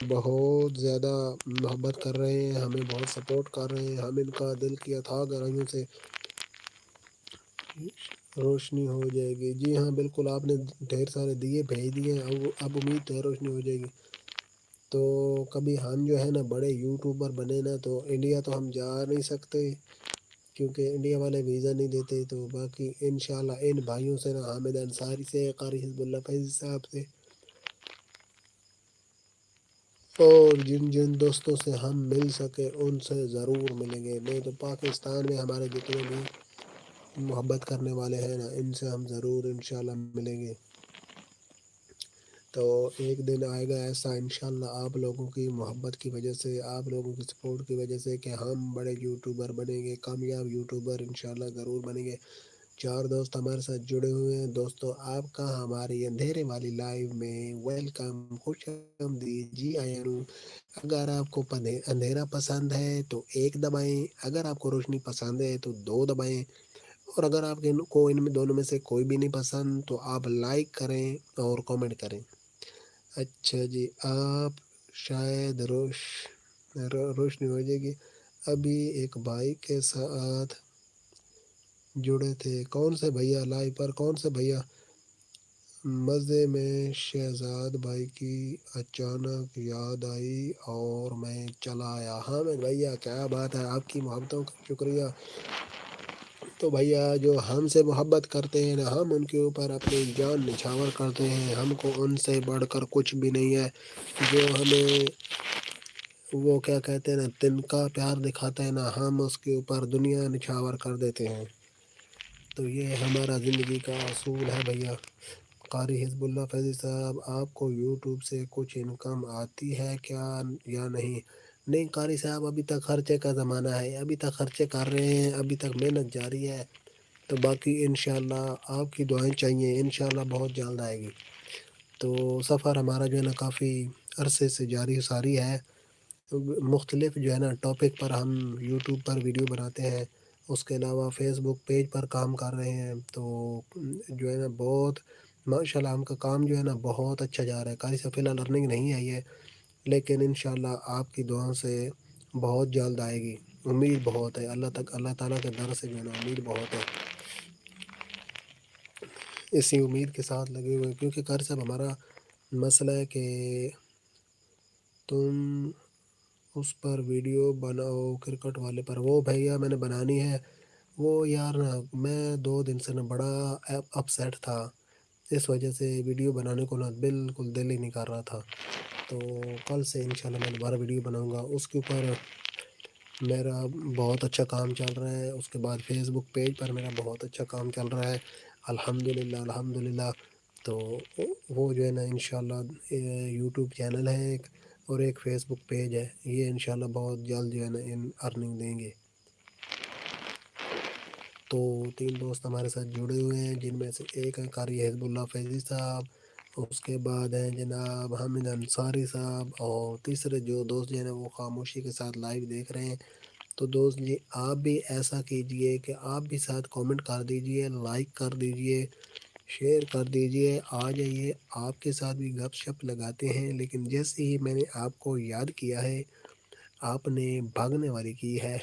بہت زیادہ محبت کر رہے ہیں، ہمیں بہت سپورٹ کر رہے ہیں، ہم ان کا دل کی اتھاہ گہرائیوں سے روشنی ہو جائے گی۔ جی ہاں بالکل، آپ نے ڈھیر سارے دیے بھیج دیے ہیں، اب امید ہے روشنی ہو جائے گی۔ تو کبھی ہم جو ہے نا بڑے یوٹیوبر بنے نا، تو انڈیا تو ہم جا نہیں سکتے، کیونکہ انڈیا والے ویزا نہیں دیتے. تو باقی انشاءاللہ ان بھائیوں سے نا حامد انصاری سے, قاری حزب اللہ فیضی صاحب سے, اور جن جن دوستوں سے ہم مل سکے ان سے ضرور ملیں گے. نہیں تو پاکستان میں ہمارے جتنے بھی محبت کرنے والے ہیں نا, ان سے ہم ضرور انشاءاللہ ملیں گے. تو ایک دن آئے گا ایسا انشاءاللہ آپ لوگوں کی محبت کی وجہ سے, آپ لوگوں کی سپورٹ کی وجہ سے, کہ ہم بڑے یوٹیوبر بنیں گے, کامیاب یوٹیوبر انشاءاللہ ضرور بنیں گے. 4 دوست ہمارے ساتھ جڑے ہوئے ہیں. دوستو آپ کا ہماری اندھیرے والی لائف میں ویلکم, خوش آمدید, جی آیا نو. اگر آپ کو اندھیرا پسند ہے تو 1 دبائیں, اگر آپ کو روشنی پسند ہے تو 2 دبائیں, اور اگر آپ کو ان میں دونوں میں سے کوئی بھی نہیں پسند تو آپ لائک کریں اور کامنٹ کریں. اچھا جی, آپ شاید روشنی ہو جائے گی. ابھی ایک بھائی کے ساتھ جڑے تھے, کون سے بھیا لائیو پر, کون سے بھیا؟ مزے میں شہزاد بھائی کی اچانک یاد آئی اور میں چلا آیا. ہاں میں بھیا کیا بات ہے, آپ کی محبتوں کا شکریہ. تو بھیا جو ہم سے محبت کرتے ہیں نا, ہم ان کے اوپر اپنی جان نچھاور کرتے ہیں. ہم کو ان سے بڑھ کر کچھ بھی نہیں ہے. جو ہمیں وہ کیا کہتے ہیں نا, تن کا پیار دکھاتا ہے نا, ہم اس کے اوپر دنیا نچھاور کر دیتے ہیں. تو یہ ہمارا زندگی کا اصول ہے بھیا. قاری حزب اللہ فیضی صاحب, آپ کو یوٹیوب سے کچھ انکم آتی ہے کیا یا نہیں؟ نہیں قاری صاحب, ابھی تک خرچے کا زمانہ ہے, ابھی تک خرچے کر رہے ہیں, ابھی تک محنت جاری ہے. تو باقی انشاءاللہ آپ کی دعائیں چاہیے, انشاءاللہ بہت جلد آئے گی. تو سفر ہمارا جو ہے نا کافی عرصے سے جاری ساری ہے. مختلف جو ہے نا ٹاپک پر ہم یوٹیوب پر ویڈیو بناتے ہیں. اس کے علاوہ فیس بک پیج پر کام کر رہے ہیں. تو جو ہے نا بہت ماشاء اللہ ہم کا کام جو ہے نا بہت اچھا جا رہا ہے. قاری صاحب فی الحال ارننگ نہیں آئی ہے, لیکن انشاءاللہ آپ کی دعاؤں سے بہت جلد آئے گی. امید بہت ہے, اللہ تعالیٰ کے در سے جو ہے نا امید بہت ہے. اسی امید کے ساتھ لگے ہوئے ہیں, کیونکہ قاری صاحب ہمارا مسئلہ ہے کہ تم اس پر ویڈیو بناؤ کرکٹ والے پر. وہ بھیا میں نے بنانی ہے. وہ یار نا میں 2 دن سے نا بڑا اپ سیٹ تھا, اس وجہ سے ویڈیو بنانے کو نا بالکل دل ہی نہیں کر رہا تھا. تو کل سے انشاءاللہ میں دوبارہ ویڈیو بناؤں گا. اس کے اوپر میرا بہت اچھا کام چل رہا ہے. اس کے بعد فیس بک پیج پر میرا بہت اچھا کام چل رہا ہے, الحمدللہ الحمدللہ. تو وہ جو ہے نا انشاءاللہ یوٹیوب چینل ہے ایک, اور ایک فیس بک پیج ہے. یہ انشاءاللہ بہت جلد جو ہے نا ارننگ دیں گے. تو 3 دوست ہمارے ساتھ جڑے ہوئے ہیں, جن میں سے ایک ہے قاری حزب اللہ فیضی صاحب, اس کے بعد ہیں جناب حامد انصاری صاحب, اور تیسرے جو دوست جو ہے نا وہ خاموشی کے ساتھ لائیو دیکھ رہے ہیں. تو دوست جی آپ بھی ایسا کیجئے کہ آپ بھی ساتھ کامنٹ کر دیجئے, لائک کر دیجئے, شیئر کر دیجئے. آ جائیے, آپ کے ساتھ بھی گپ شپ لگاتے ہیں. لیکن جیسے ہی میں نے آپ کو یاد کیا ہے, آپ نے بھاگنے والی کی ہے.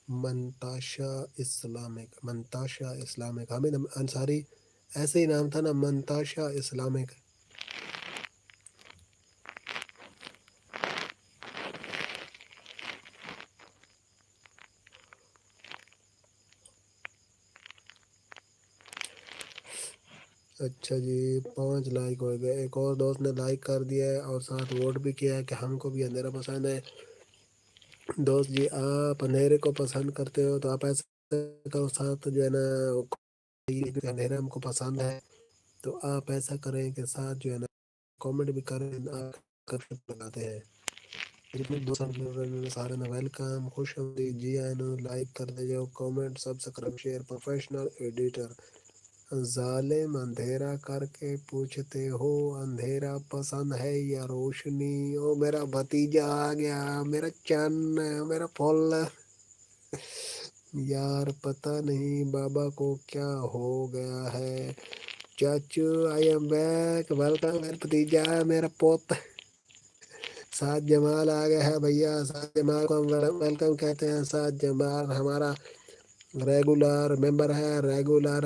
منتاشا اسلامک حامد انصاری ایسے ہی نام تھا نا, منتاشا اسلامک. اچھا جی 5 لائک ہو گئے. ایک اور دوست نے لائک کر دیا ہے اور ساتھ ووٹ بھی کیا ہے کہ ہم کو بھی اندھیرا پسند ہے. دوست جی آپ اندھیرے کو پسند کرتے ہو تو آپ ایسا کرو, ساتھ جو ہے نا اندھیرا ہم کو پسند ہے, تو آپ ایسا کریں کہ ساتھ جو ہے نا کامنٹ بھی کریں, لگاتے ہیں. جتنے دوست سارے میں ویلکم, خوش آمدید, جی آئے نو. لائک کر دے جاؤ, comment subscribe share. Professional editor ظالم اندھیرا کر کے پوچھتے ہو اندھیرا پسند ہے یا روشنی. او میرا بھتیجا آ گیا, میرا چان, میرا پھول. یار پتہ نہیں بابا کو کیا ہو گیا ہے. چاچو آئی ایم بیک, ویلکم میرا بھتیجا, میرا پوت. سعد جمال آ گیا ہے بھیا. سعد جمال کو ہم ویلکم کہتے ہیں. سعد جمال ہمارا रेगुलर मेंबर है, रेगुलर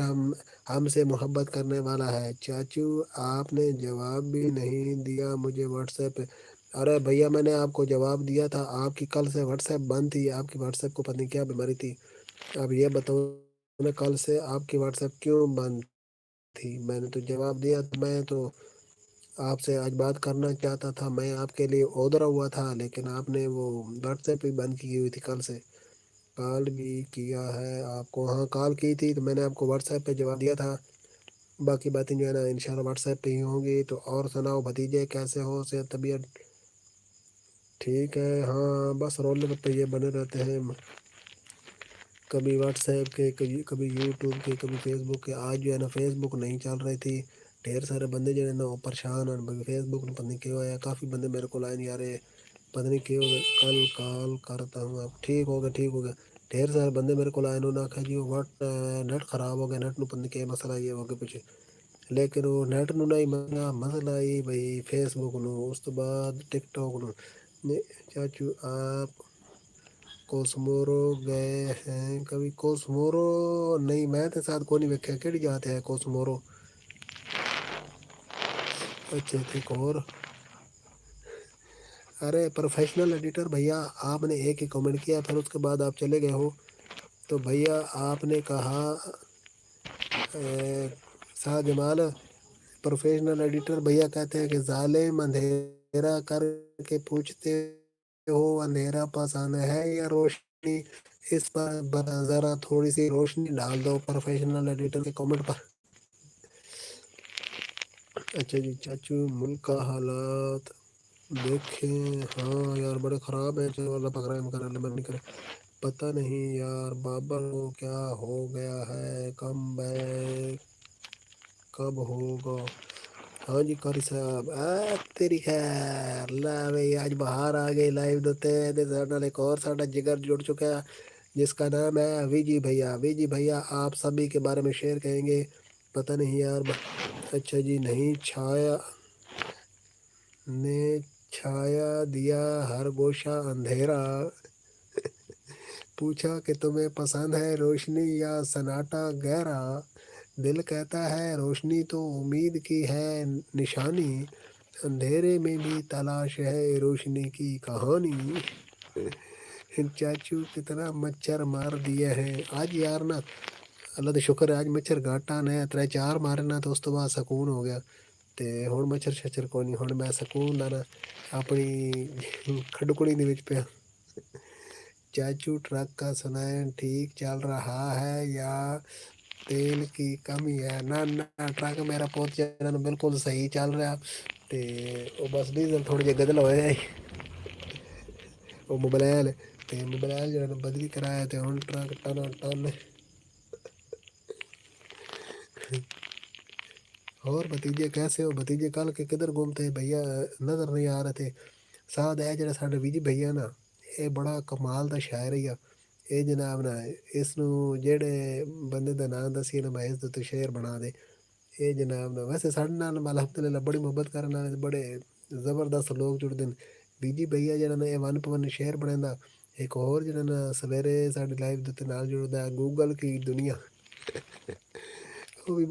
हमसे मोहब्बत करने वाला है। चाचू आपने जवाब भी नहीं दिया मुझे व्हाट्सएप पे। अरे भैया मैंने आपको जवाब दिया था, आपकी कल से व्हाट्सएप बंद थी, आपकी व्हाट्सएप को पता नहीं क्या बीमारी थी। अब ये बताओ मैं कल से आपकी व्हाट्सएप क्यों बंद थी? मैंने तो जवाब दिया था, मैं तो आपसे आज बात करना चाहता था, मैं आपके लिए ओदरा हुआ था, लेकिन आपने वो व्हाट्सएप ही बंद की हुई थी कल से। कॉल भी किया है आपको, हाँ कॉल की थी तो मैंने आपको व्हाट्सएप पे जवाब दिया था। बाकी बातें जो है ना इंशाल्लाह व्हाट्सएप पे ही होंगी। तो और सुनाओ भतीजे कैसे हो, से तबीयत ठीक है? हाँ बस रोल पे ये बने रहते हैं, कभी व्हाट्सएप के, कभी कभी यूट्यूब के, कभी फेसबुक के। आज जो है ना फेसबुक नहीं चल रही थी, ढेर सारे बंदे जो है ना वो परेशान हैं फेसबुक में, पता नहीं क्यों आया। काफ़ी बंदे मेरे को लाइन यार पता नहीं क्यों, कल कॉल करता हूँ। अब ठीक हो गया, ठीक हो गया। ढेर सारे बंदे मेरे को लाइन ना आखा जी वट नेट खराब हो गया, नेट ਨੂੰ पता नहीं क्या मसला ये हो गया कुछ, लेकिन वो नेट ਨੂੰ नहीं मसला ही भाई फेसबुक ਨੂੰ, ਉਸ ਤੋਂ ਬਾਅਦ टिकटॉक ਨੂੰ। चाचू आप कोसमोरो गए हैं कभी? कोसमोरो नहीं, मैं तो साथ को नहीं वेख्या, केड़ी जाते हैं कोसमोरो? अच्छा ठीक। और अरे प्रोफेशनल एडिटर भैया, आपने एक ही कमेंट किया फिर उसके बाद आप चले गए हो। तो भैया आपने कहा शाहजमाल प्रोफेशनल एडिटर, भैया कहते हैं कि जालिम अंधेरा करके पूछते हो अंधेरा पसंद है या रोशनी, इस पर ज़रा थोड़ी सी रोशनी डाल दो प्रोफेशनल एडिटर के कमेंट पर। अच्छा जी। चाचू मुल्क का हालात देखें, हाँ यार बड़े ख़राब है, चलो अल्लाह पकड़ा कर अल्लाह नहीं करे। पता नहीं यार बाबा को क्या हो गया है, कम बैक कब होगा? हाँ जी कारी साहब, तेरी खैर ला भाई, आज बाहर आ गए लाइव दोते ते साडे नाल एक और साडा जिगर जुड़ चुका है जिसका नाम है विजी भैया। विजी भैया आप सभी के बारे में शेयर करेंगे? पता नहीं यार अच्छा जी। नहीं छाया ने छाया दिया हर गोशा अंधेरा, पूछा कि तुम्हें पसंद है रोशनी या सन्नाटा गहरा, दिल कहता है रोशनी तो उम्मीद की है निशानी, अंधेरे में भी तलाश है रोशनी की कहानी। चाचू कितना मच्छर मार दिए हैं आज यार ना, अल्लाह का शुक्र है आज मच्छर घाटा ने त्रै चार मारे ना, तो उस तो बाद सकून हो गया। ਤੇ ਹੁਣ ਮੱਛਰ ਛੱਛਰ ਕੋਈ ਨਹੀਂ, ਹੁਣ ਮੈਂ ਸਕੂਨ ਨਾਲ अपनी खड़कुड़ी ਦੇ ਵਿੱਚ ਪਿਆ। चाचू ट्रक का संचालन ठीक चल रहा है या तेल की कमी है? ना ना ट्रक मेरा पहुंच जाना बिल्कुल सही चल रहा, ते ਉਹ ਬਸ ਡੀਜ਼ਲ ਥੋੜ੍ਹਾ ਜਿਹਾ ਗਦਲਾ ਹੋਇਆ ਹੈ, ਉਹ ਮੋਬਾਈਲ ਤੇ ਮੋਬਾਈਲ ਜਿਹੜਾ ਬਦਲੀ ਕਰਾਇਆ ਤੇ ਹੁਣ ਟਰੱਕ ਟਨ ਟਨ। और भतीजे कैसे हो? भतीजे कल के किधर घूमते भैया, नज़र नहीं आ रहे थे। साथ है ਜਿਹੜਾ ਸਾਡਾ ਵਿਜੀ ਭਈਆ ਨਾ, ਇਹ ਬੜਾ ਕਮਾਲ ਦਾ ਸ਼ਾਇਰ ਹੀ ਆ। ਇਹ ਜਨਾਬ ਨਾ ਇਸ ਨੂੰ ਜਿਹੜੇ ਬੰਦੇ ਦਾ ਨਾਂ ਦੱਸੀਏ ਨਾ ਮੈਂ ਇਸ ਦੇ ਉੱਤੇ ਸ਼ੇਰ ਬਣਾ ਦੇ। ਇਹ ਜਨਾਬ ਨਾ ਵੈਸੇ ਸਾਡੇ ਨਾਲ ਅਲਹਮਦੁਲਿਲਾ ਬੜੀ ਮੁਹੱਬਤ ਕਰਨ ਵਾਲੇ ਬੜੇ ਜ਼ਬਰਦਸਤ ਲੋਕ ਜੁੜਦੇ ਨੇ। ਵਿਜੀ ਭਈਆ ਜਿਹੜਾ ਨਾ ਇਹ ਵਨ ਪਵਨ ਸ਼ੇਰ ਬਣਾਉਂਦਾ। ਇੱਕ ਹੋਰ ਜਿਹੜਾ ਨਾ ਸਵੇਰੇ ਸਾਡੀ ਲਾਈਵ ਦੇ ਉੱਤੇ ਨਾਲ ਜੁੜਦਾ ਗੂਗਲ ਕੀ ਦੁਨੀਆ, ਉਹ ਵੀ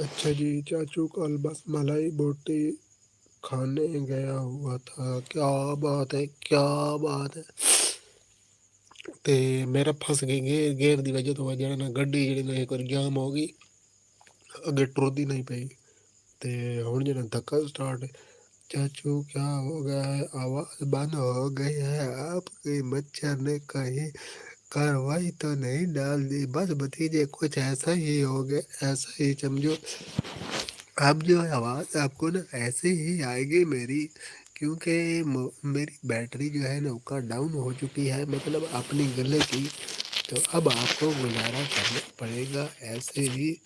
अच्छा जी। चाचू कल बस मलाई बोटी खाने गया हुआ था, क्या बात है, क्या बात है। ਤੇ ਮੇਰਾ ਫਸ ਗਈ ਗੇਅਰ ਦੀ ਵਜ੍ਹਾ ਤੋਂ ਜਿਹੜਾ ਨਾ ਗੱਡੀ ਜਿਹੜੀ ਨਾ ਇੱਕ ਵਾਰ ਜਾਮ ਹੋ ਗਈ, ਅੱਗੇ ਟੁਰਦੀ नहीं ਪਈ, ਤੇ ਹੁਣ ਜਿਹੜਾ ਧੱਕਾ स्टार्ट। चाचू क्या हो गया है, आवाज़ बंद हो गई है आपकी? मच्छर ने कहीं कार्रवाई तो नहीं डाल दी, बस भतीजे कुछ ऐसा ही हो गया, ऐसा ही समझो। अब जो है आवाज़ आपको ना ऐसे ही आएगी मेरी, क्योंकि मेरी बैटरी जो है ना उसका डाउन हो चुकी है, मतलब अपनी गले की। तो अब आपको गुजारा करना पड़ेगा ऐसे ही।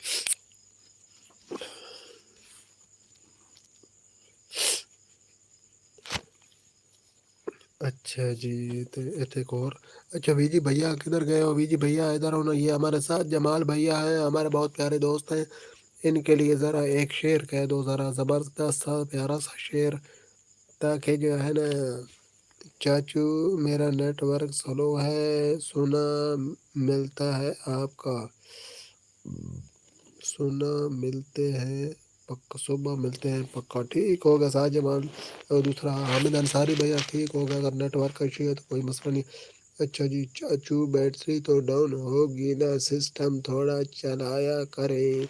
अच्छा जी, तो एक और। अच्छा वीजी भैया किधर गए हो? वीजी भैया इधर हो ना, ये हमारे साथ जमाल भैया हैं, हमारे बहुत प्यारे दोस्त हैं। इनके लिए ज़रा एक शेर कह दो, ज़रा ज़बरदस्त सा प्यारा सा शेर, ताकि जो है ना। चाचू मेरा नेटवर्क स्लो है, सुना मिलता है आपका, सुना मिलते हैं पक्का, सुबह मिलते हैं पक्का। ठीक होगा साजमान। और दूसरा हामिद अंसारी भैया, ठीक होगा, अगर नेटवर्क का इशू है तो कोई मसला नहीं। अच्छा जी, चाचू बैटरी तो डाउन होगी ना, सिस्टम थोड़ा चलाया करें,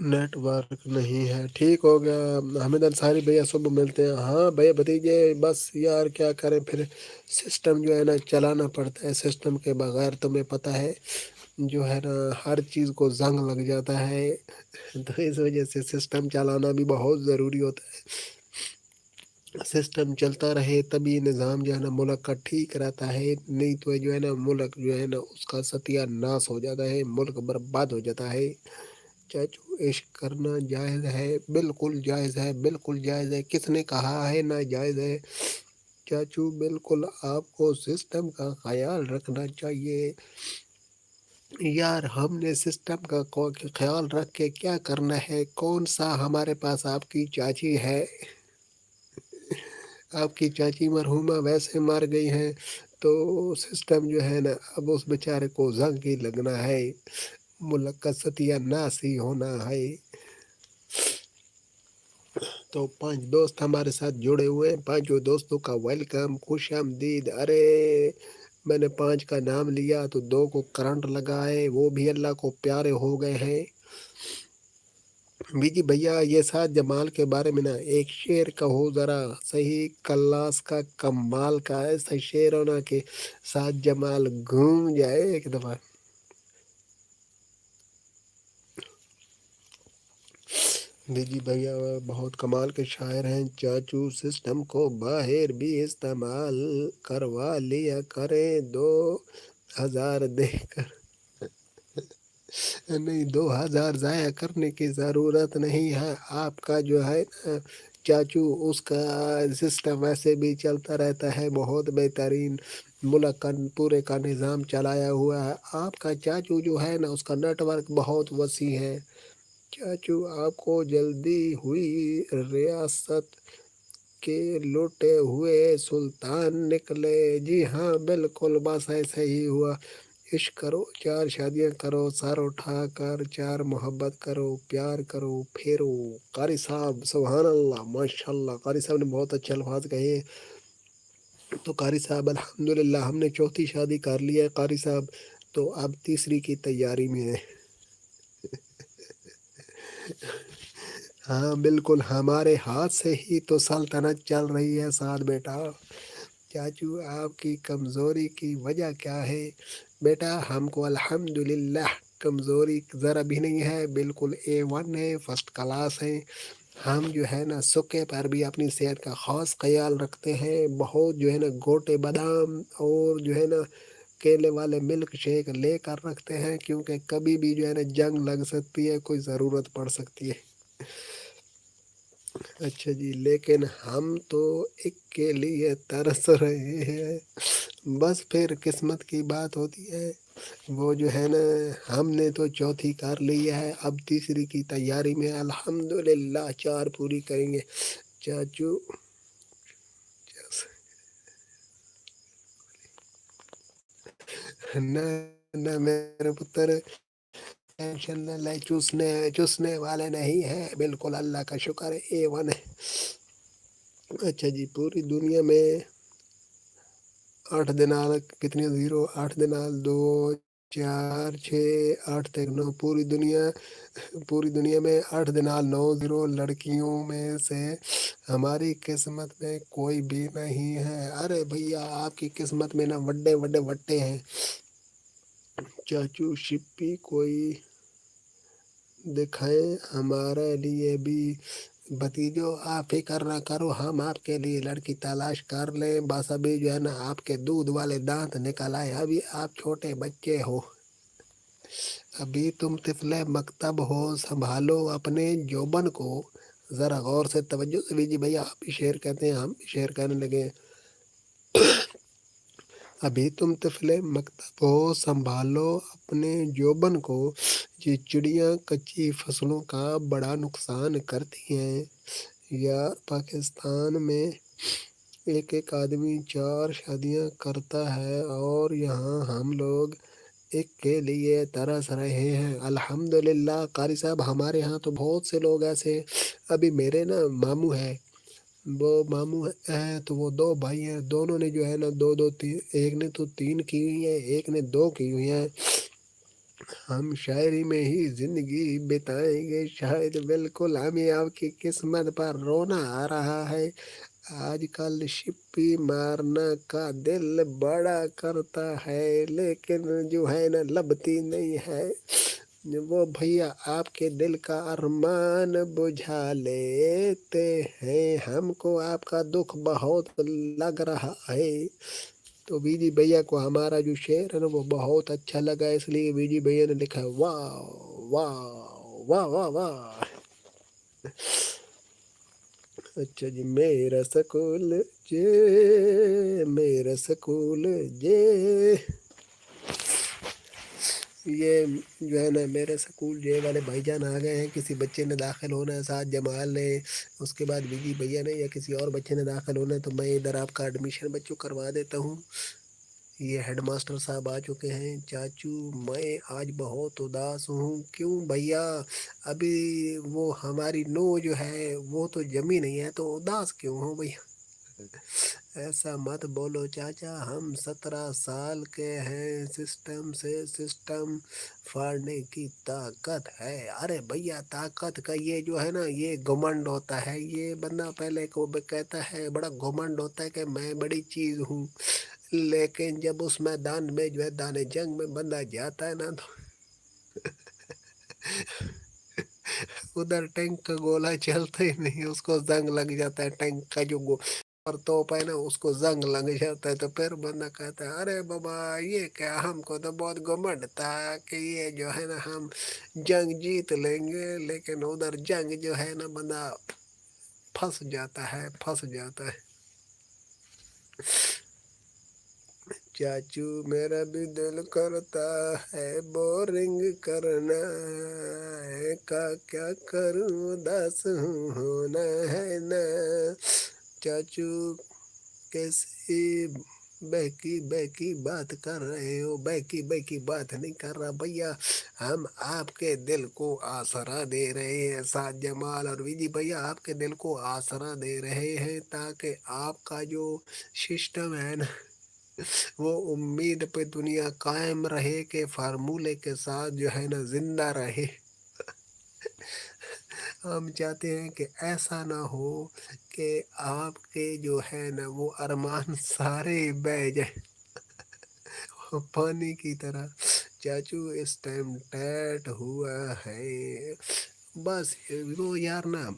नेटवर्क नहीं है। ठीक हो गया हामिद अंसारी भैया, सुबह मिलते हैं। हाँ भैया भतीजे, बस यार क्या करें फिर, सिस्टम जो है ना चलाना पड़ता है, सिस्टम के बगैर तुम्हें पता है जो है ना हर चीज़ को जंग लग जाता है। तो इस वजह से सिस्टम चलाना भी बहुत ज़रूरी होता है। सिस्टम चलता रहे तभी निज़ाम जो है ना मुल्क का ठीक रहता है, नहीं तो जो है ना मुल्क जो है ना उसका सत्यानाश हो जाता है, मुल्क बर्बाद हो जाता है। चाचू इश्क करना जायज़ है, बिल्कुल जायज़ है, बिल्कुल जायज़ है, किसने कहा है ना जायज़ है? चाचू बिल्कुल आपको सिस्टम का ख्याल रखना चाहिए। यार हमने सिस्टम का ख्याल रख के क्या करना है? कौन सा हमारे पास आपकी चाची है? आपकी चाची मरहुमा वैसे मर गई हैं, तो सिस्टम जो है ना अब उस बेचारे को जंग ही लगना है, मुल्क का सत्यानाश ही होना है। तो 5 दोस्त हमारे साथ जुड़े हुए हैं, 5 दोस्तों का वेलकम, खुशामदीद। अरे मैंने 5 का नाम लिया तो 2 को करंट लगा है, वो भी अल्लाह को प्यारे हो गए हैं। बीजी भैया ये साथ जमाल के बारे में ना एक शेर कहो ज़रा, सही क्लास का कमाल का ऐसा शेर होना कि साथ जमाल घूम जाए एक दफ़ा। बीजी भैया बहुत कमाल के शायर हैं। चाचू सिस्टम को बाहर भी इस्तेमाल करवा लिया करें, 2000 देकर। नहीं, 2000 ज़ाया करने की ज़रूरत नहीं है। आपका जो है ना चाचू, उसका सिस्टम वैसे भी चलता रहता है, बहुत बेहतरीन, मुल्क का पूरे का निज़ाम चलाया हुआ है। आपका चाचू जो है ना उसका नेटवर्क बहुत वसी है। चाचू आपको जल्दी हुई, रियासत के लुटे हुए सुल्तान निकले। जी हाँ बिल्कुल, बस ऐसे ही हुआ। इश्क करो, 4 शादियाँ करो, सर उठा कर 4 मोहब्बत करो, प्यार करो, फेरो। कारी साहब सुभान अल्लाह, माशाल्लाह, कारी साहब ने बहुत अच्छे अल्फाज कहे। तो कारी साहब अल्हम्दुलिल्लाह हमने चौथी शादी कर ली है कारी साहब, तो अब तीसरी की तैयारी में है। हाँ बिल्कुल, हमारे हाथ से ही तो सल्तनत चल रही है साथ बेटा। चाचू आपकी कमज़ोरी की वजह क्या है? बेटा हमको अल्हम्दुलिल्लाह कमज़ोरी ज़रा भी नहीं है, बिल्कुल A1 है, फर्स्ट क्लास है। हम जो है ना सूखे पर भी अपनी सेहत का ख़ास ख्याल रखते हैं, बहुत जो है ना गोटे बादाम और जो है ना केले वाले मिल्क शेक लेकर रखते हैं, क्योंकि कभी भी जो है ना जंग लग सकती है, कोई ज़रूरत पड़ सकती है। अच्छा जी, लेकिन हम तो एक के लिए तरस रहे हैं, बस फिर किस्मत की बात होती है। वो जो है ना हमने तो चौथी कर ली है, अब तीसरी की तैयारी में अल्हम्दुलिल्लाह 4 पूरी करेंगे। चाचू न न मेरे पुत्र, टेंशन न ले, चूसने चूसने वाले नहीं है, बिल्कुल अल्लाह का शुक्र है, A1 है। अच्छा जी, पूरी दुनिया में 8 दिनार कितनी, 0 8 दिनार 2 4 6 8 तक 9 पूरी दुनिया में 8 दिनाल 9 0 लड़कियों में से हमारी किस्मत में कोई भी नहीं है। अरे भैया आपकी किस्मत में ना बड़े बड़े वट्टे हैं। चाचू शिप्पी कोई दिखाए हमारे लिए भी। भतीजो आप फिक्र ना करो, हम आपके लिए लड़की तलाश कर ले। बस अभी जो है ना आपके दूध वाले दांत निकल आए, अभी आप छोटे बच्चे हो, अभी तुम तिफले मकतब हो, संभालो अपने जोबन को। जरा गौर से तवज्जो से लीजिए भैया, आप भी शेर कहते हैं, हम भी शेर कहने लगे। अभी तुम तिफले मकतब हो, संभालो अपने जोबन को। ये चिड़िया कच्ची फसलों का बड़ा नुकसान करती हैं। यार पाकिस्तान में एक एक आदमी 4 शादियां करता है और यहाँ हम लोग एक के लिए तरस रहे हैं। अल्हम्दुलिल्लाह कारी साहब, हमारे यहाँ तो बहुत से लोग ऐसे। अभी मेरे ना मामू है, वो मामू हैं तो वो 2 भाई हैं, दोनों ने जो है ना 2 2 3, एक ने तो 3 की हुई है, एक ने 2 की हुई है। हम शायरी में ही जिंदगी बिताएंगे शायद। बिल्कुल हमें आपकी किस्मत पर रोना आ रहा है। आजकल शिप्पी मारना का दिल बड़ा करता है, लेकिन जो है ना लभती नहीं है। वो भैया आपके दिल का अरमान बुझा लेते हैं, हमको आपका दुख बहुत लग रहा है। तो बीजी भैया को हमारा जो शेर है ना वो बहुत अच्छा लगा, इसलिए बीजी भैया ने लिखा वाह वाह वाह वाह वाह। अच्छा जी, मेरा स्कूल मेरा स्कूल ये जो है ना मेरे स्कूल वाले भाईजान आ गए हैं। किसी बच्चे ने दाखिल होना है, साथ जमाल ने, उसके बाद बीजी भैया ने या किसी और बच्चे ने दाखिल होना है, तो मैं इधर आपका एडमिशन बच्चों करवा देता हूँ। ये हेडमास्टर साहब आ चुके हैं। चाचू मैं आज बहुत उदास हूँ। क्यों भैया? अभी वो हमारी नो जो है वो तो जमी नहीं है, तो उदास क्यों हो भैया? ऐसा मत बोलो चाचा, हम 17 साल के हैं, सिस्टम से सिस्टम फाड़ने की ताकत है। अरे भैया ताकत का ये जो है ना ये घमंड होता है। ये बंदा पहले को कहता है, बड़ा घमंड होता है कि मैं बड़ी चीज हूँ, लेकिन जब उस मैदान में जो है दाने जंग में बंदा जाता है ना, तो उधर टैंक का गोला चलता ही नहीं, उसको जंग लग जाता है। टैंक का जो और तोप है ना उसको जंग लग जाता है। तो फिर बंदा कहता है अरे बाबा ये क्या, हमको तो बहुत घमंड था कि ये जो है ना हम जंग जीत लेंगे, लेकिन उधर जंग जो है ना बंदा फंस जाता है, फंस जाता है। चाचू मेरा भी दिल करता है बोरिंग करना है, का क्या करूं उदास हूँ होना है ना। चाचू कैसी बहकी बहकी बात कर रहे हो? बहकी बहकी बात नहीं कर रहा भैया, हम आपके दिल को आसरा दे रहे हैं। साथ जमाल और विजी भैया आपके दिल को आसरा दे रहे हैं, ताकि आपका जो सिस्टम है ना वो उम्मीद पे दुनिया कायम रहे के फार्मूले के साथ जो है ना जिंदा रहे। हम चाहते हैं कि ऐसा ना हो कि आपके जो है ना वो अरमान सारे बह जाए पानी की तरह। चाचू इस टाइम टैट हुआ है। बस वो यार ना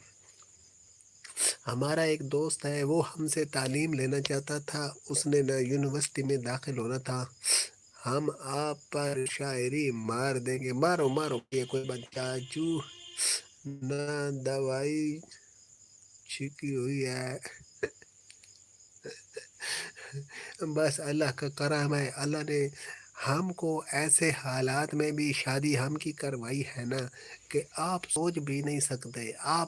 हमारा एक दोस्त है, वो हमसे तालीम लेना चाहता था, उसने ना यूनिवर्सिटी में दाखिल होना था। हम आप पर शायरी मार देंगे, मारो मारो, ये कोई बात। चाचू ना दवाई छिकी हुई है, बस अल्लाह का करम है। अल्लाह ने हमको ऐसे हालात में भी शादी हम की करवाई है ना कि आप सोच भी नहीं सकते, आप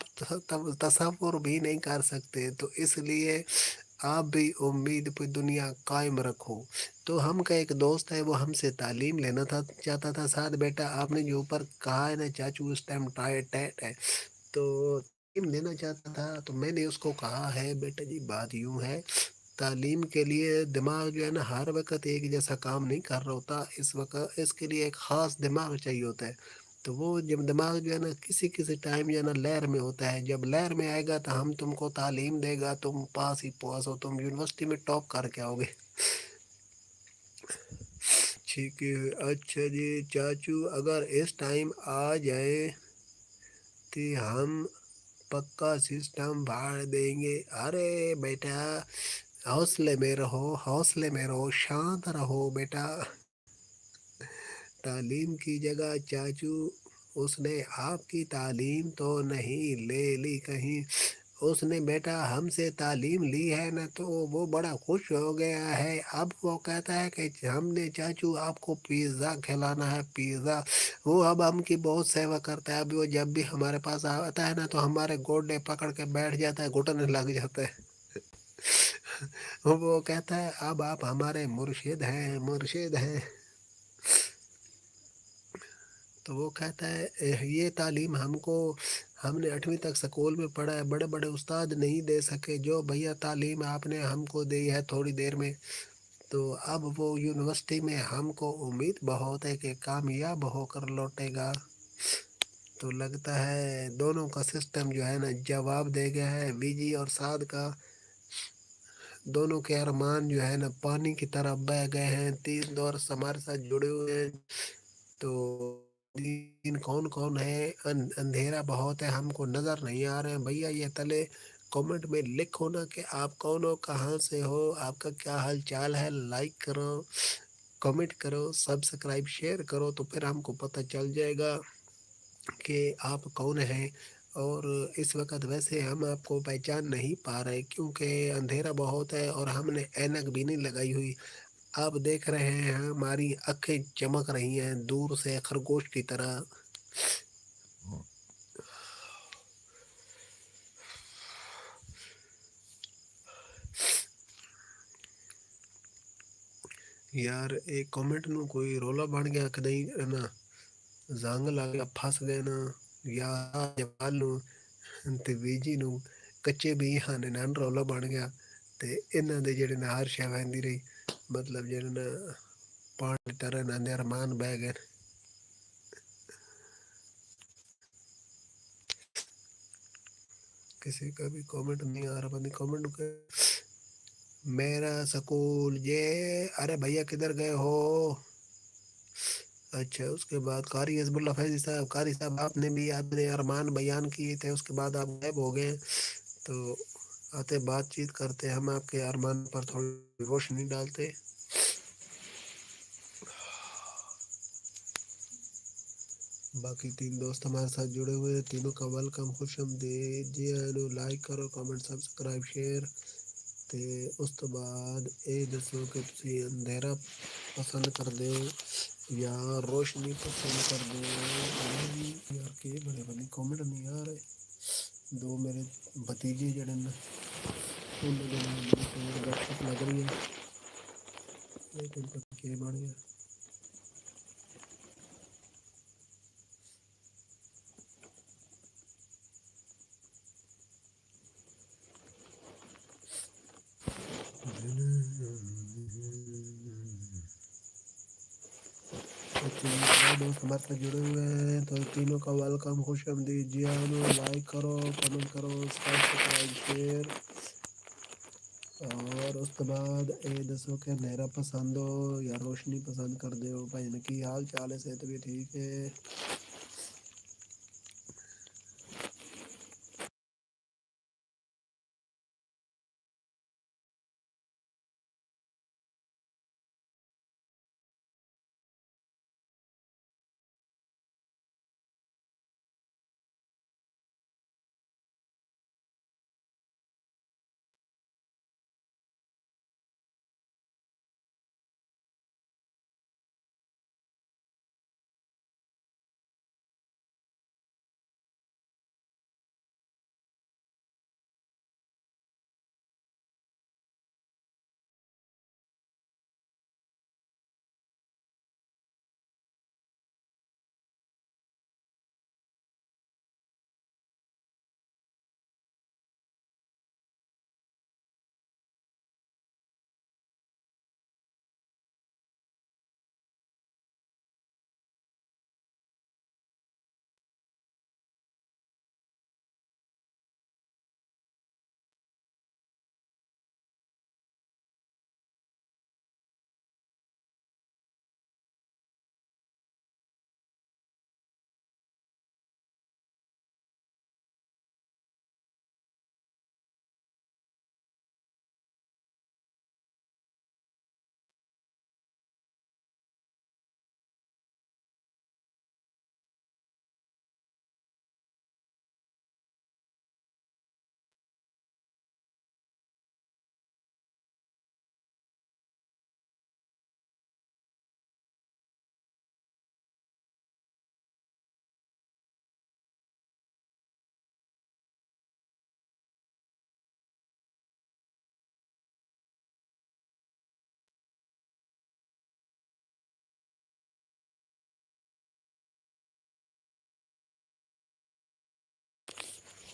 तसव्वुर भी नहीं कर सकते। तो इसलिए आप भी उम्मीद पे दुनिया कायम रखो। तो हम का एक दोस्त है, वो हमसे तालीम लेना था चाहता था। साथ बेटा आपने जो ऊपर कहा है ना चाचू उस टाइम टाइट टैट है, तो तालीम लेना चाहता था। तो मैंने उसको कहा है बेटा जी बात यूँ है تعلیم کے لیے دماغ جو ہے نا ہر وقت ایک جیسا کام نہیں کر رہا ہوتا، اس کے لیے ایک خاص دماغ چاہیے ہوتا ہے۔ تو وہ جب دماغ جو ہے نا کسی کسی ٹائم جو ہے نا لہر میں ہوتا ہے، جب لہر میں آئے گا تو ہم تم کو تعلیم دے گا، تم پاس ہی پاس ہو، تم یونیورسٹی میں ٹاپ کر کے آؤ گے۔ ٹھیک ہے، اچھا جی چاچو اگر اس ٹائم آ جائے تو ہم پکا سسٹم بھاڑ دیں گے۔ ارے بیٹا حوصلے میں رہو، شانت رہو بیٹا۔ تعلیم کی جگہ چاچو اس نے آپ کی تعلیم تو نہیں لے لی کہیں، اس نے بیٹا ہم سے تعلیم لی ہے نا، تو وہ بڑا خوش ہو گیا ہے۔ اب وہ کہتا ہے کہ ہم نے چاچو آپ کو پیزا کھلانا ہے، پیزا۔ وہ اب ہم کی بہت سیوا کرتا ہے، اب وہ جب بھی ہمارے پاس آتا ہے نا تو ہمارے گوڈے پکڑ کے بیٹھ جاتا ہے، گھٹنے لگ جاتا ہے۔ وہ کہتا ہے اب آپ ہمارے مرشد ہیں، مرشد ہیں۔ تو وہ کہتا ہے یہ تعلیم ہم نے 8ویں تک سکول میں پڑھا ہے، بڑے بڑے استاد نہیں دے سکے، جو بھیا تعلیم آپ نے ہم کو دی ہے تھوڑی دیر میں، تو اب وہ یونیورسٹی میں ہم کو امید بہت ہے کہ کامیاب ہو کر لوٹے گا۔ تو لگتا ہے دونوں کا سسٹم جو ہے نا جواب دے گیا ہے، بیجی اور سعد کا۔ دونوں کے ارمان جو ہے نا پانی کی طرح بہہ گئے ہیں۔ 3 دوست ہمارے ساتھ جڑے ہوئے ہیں، تو دین کون کون ہے؟ اندھیرا بہت ہے، ہم کو نظر نہیں آ رہے ہیں بھیا۔ یہ تلے کامنٹ میں لکھو نا کہ آپ کون ہو، کہاں سے ہو، آپ کا کیا حال چال ہے۔ لائک کرو، کامنٹ کرو، سبسکرائب شیئر کرو، تو پھر ہم کو پتہ چل جائے گا کہ آپ کون ہیں۔ اور اس وقت ویسے ہم آپ کو پہچان نہیں پا رہے کیونکہ اندھیرا بہت ہے اور ہم نے اینک بھی نہیں لگائی ہوئی۔ آپ دیکھ رہے ہیں ہماری آنکھیں چمک رہی ہیں دور سے خرگوش کی طرح۔ یار ایک کامنٹ نو کوئی رولا بن گیا کہ نہیں نا، زنگ لا گیا، پھس گئے نا، یا جوال نو تے بیجی نو کچے بھی ہانے نان رولا بن گیا، تے انہاں دے جڑے نا ہر شے ویندی رہی، مطلب جڑے نا پانی طرح نا دے ارمان بہ گئے۔ کسی کا بھی کامنٹ نہیں آ رہا، بندی کامنٹ کے میرا سکول یہ۔ ارے بھیا کدھر گئے ہو؟ اچھا اس کے بعد قاری حزب اللہ فیضی صاحب، قاری صاحب آپ نے بھی اپنے ارمان بیان کیے تھے، اس کے بعد آپ غائب ہو گئے، تو آتے بات چیت کرتے، ہم آپ کے ارمان پر تھوڑی روشنی ڈالتے۔ باقی 3 دوست ہمارے ساتھ جڑے ہوئے ہیں، تینوں کا ویلکم، خوش آمدید جی آنو، لائک کرو، کامنٹ سبسکرائب شیئر۔ تے اس تو بعد یہ دسو کہ تسی اندھیرا پسند کردے ہو یا روشنی پسند کردے ہو؟ یار کہ بڑے بڑے کامنٹ نہیں آ رہے۔ دو میرے بھتیجے جڑے نا انہوں نے گپ شپ لگ رہی ہے، لیکن پتہ کہ بن گیا۔ دوست ہمارے ساتھ جڑے ہوئے ہیں تو تینوں کا ویلکم، خوش آمدید جی آنو، لائک کرو، کمنٹ کرو، سبسکرائب شیئر۔ اور اس کے بعد یہ دسو کہ اندھیرا پسند ہو یا روشنی پسند کر دے ہو بھائی، کی حال چال ہے؟ صحت بھی ٹھیک ہے؟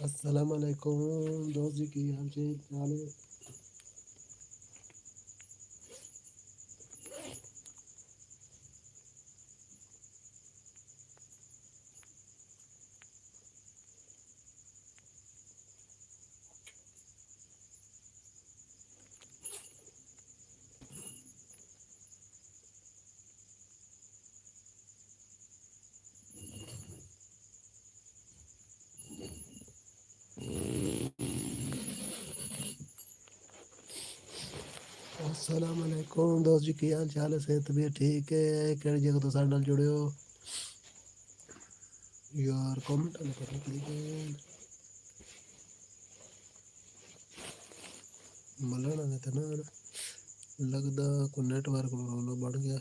अस्सलाम वालेकुम दोस्त जी, की हाल चाल है? अस्सलाम वालेकुम दोस्त जी, की हाल चाल है? सेहत भी ठीक है? केड़ी जगह तो साढ़े नाल जुड़े हो यार? कमेंट आने पर क्लिक मलना ने तो ना लगदा को नेटवर्क प्रॉब्लम बढ़ गया।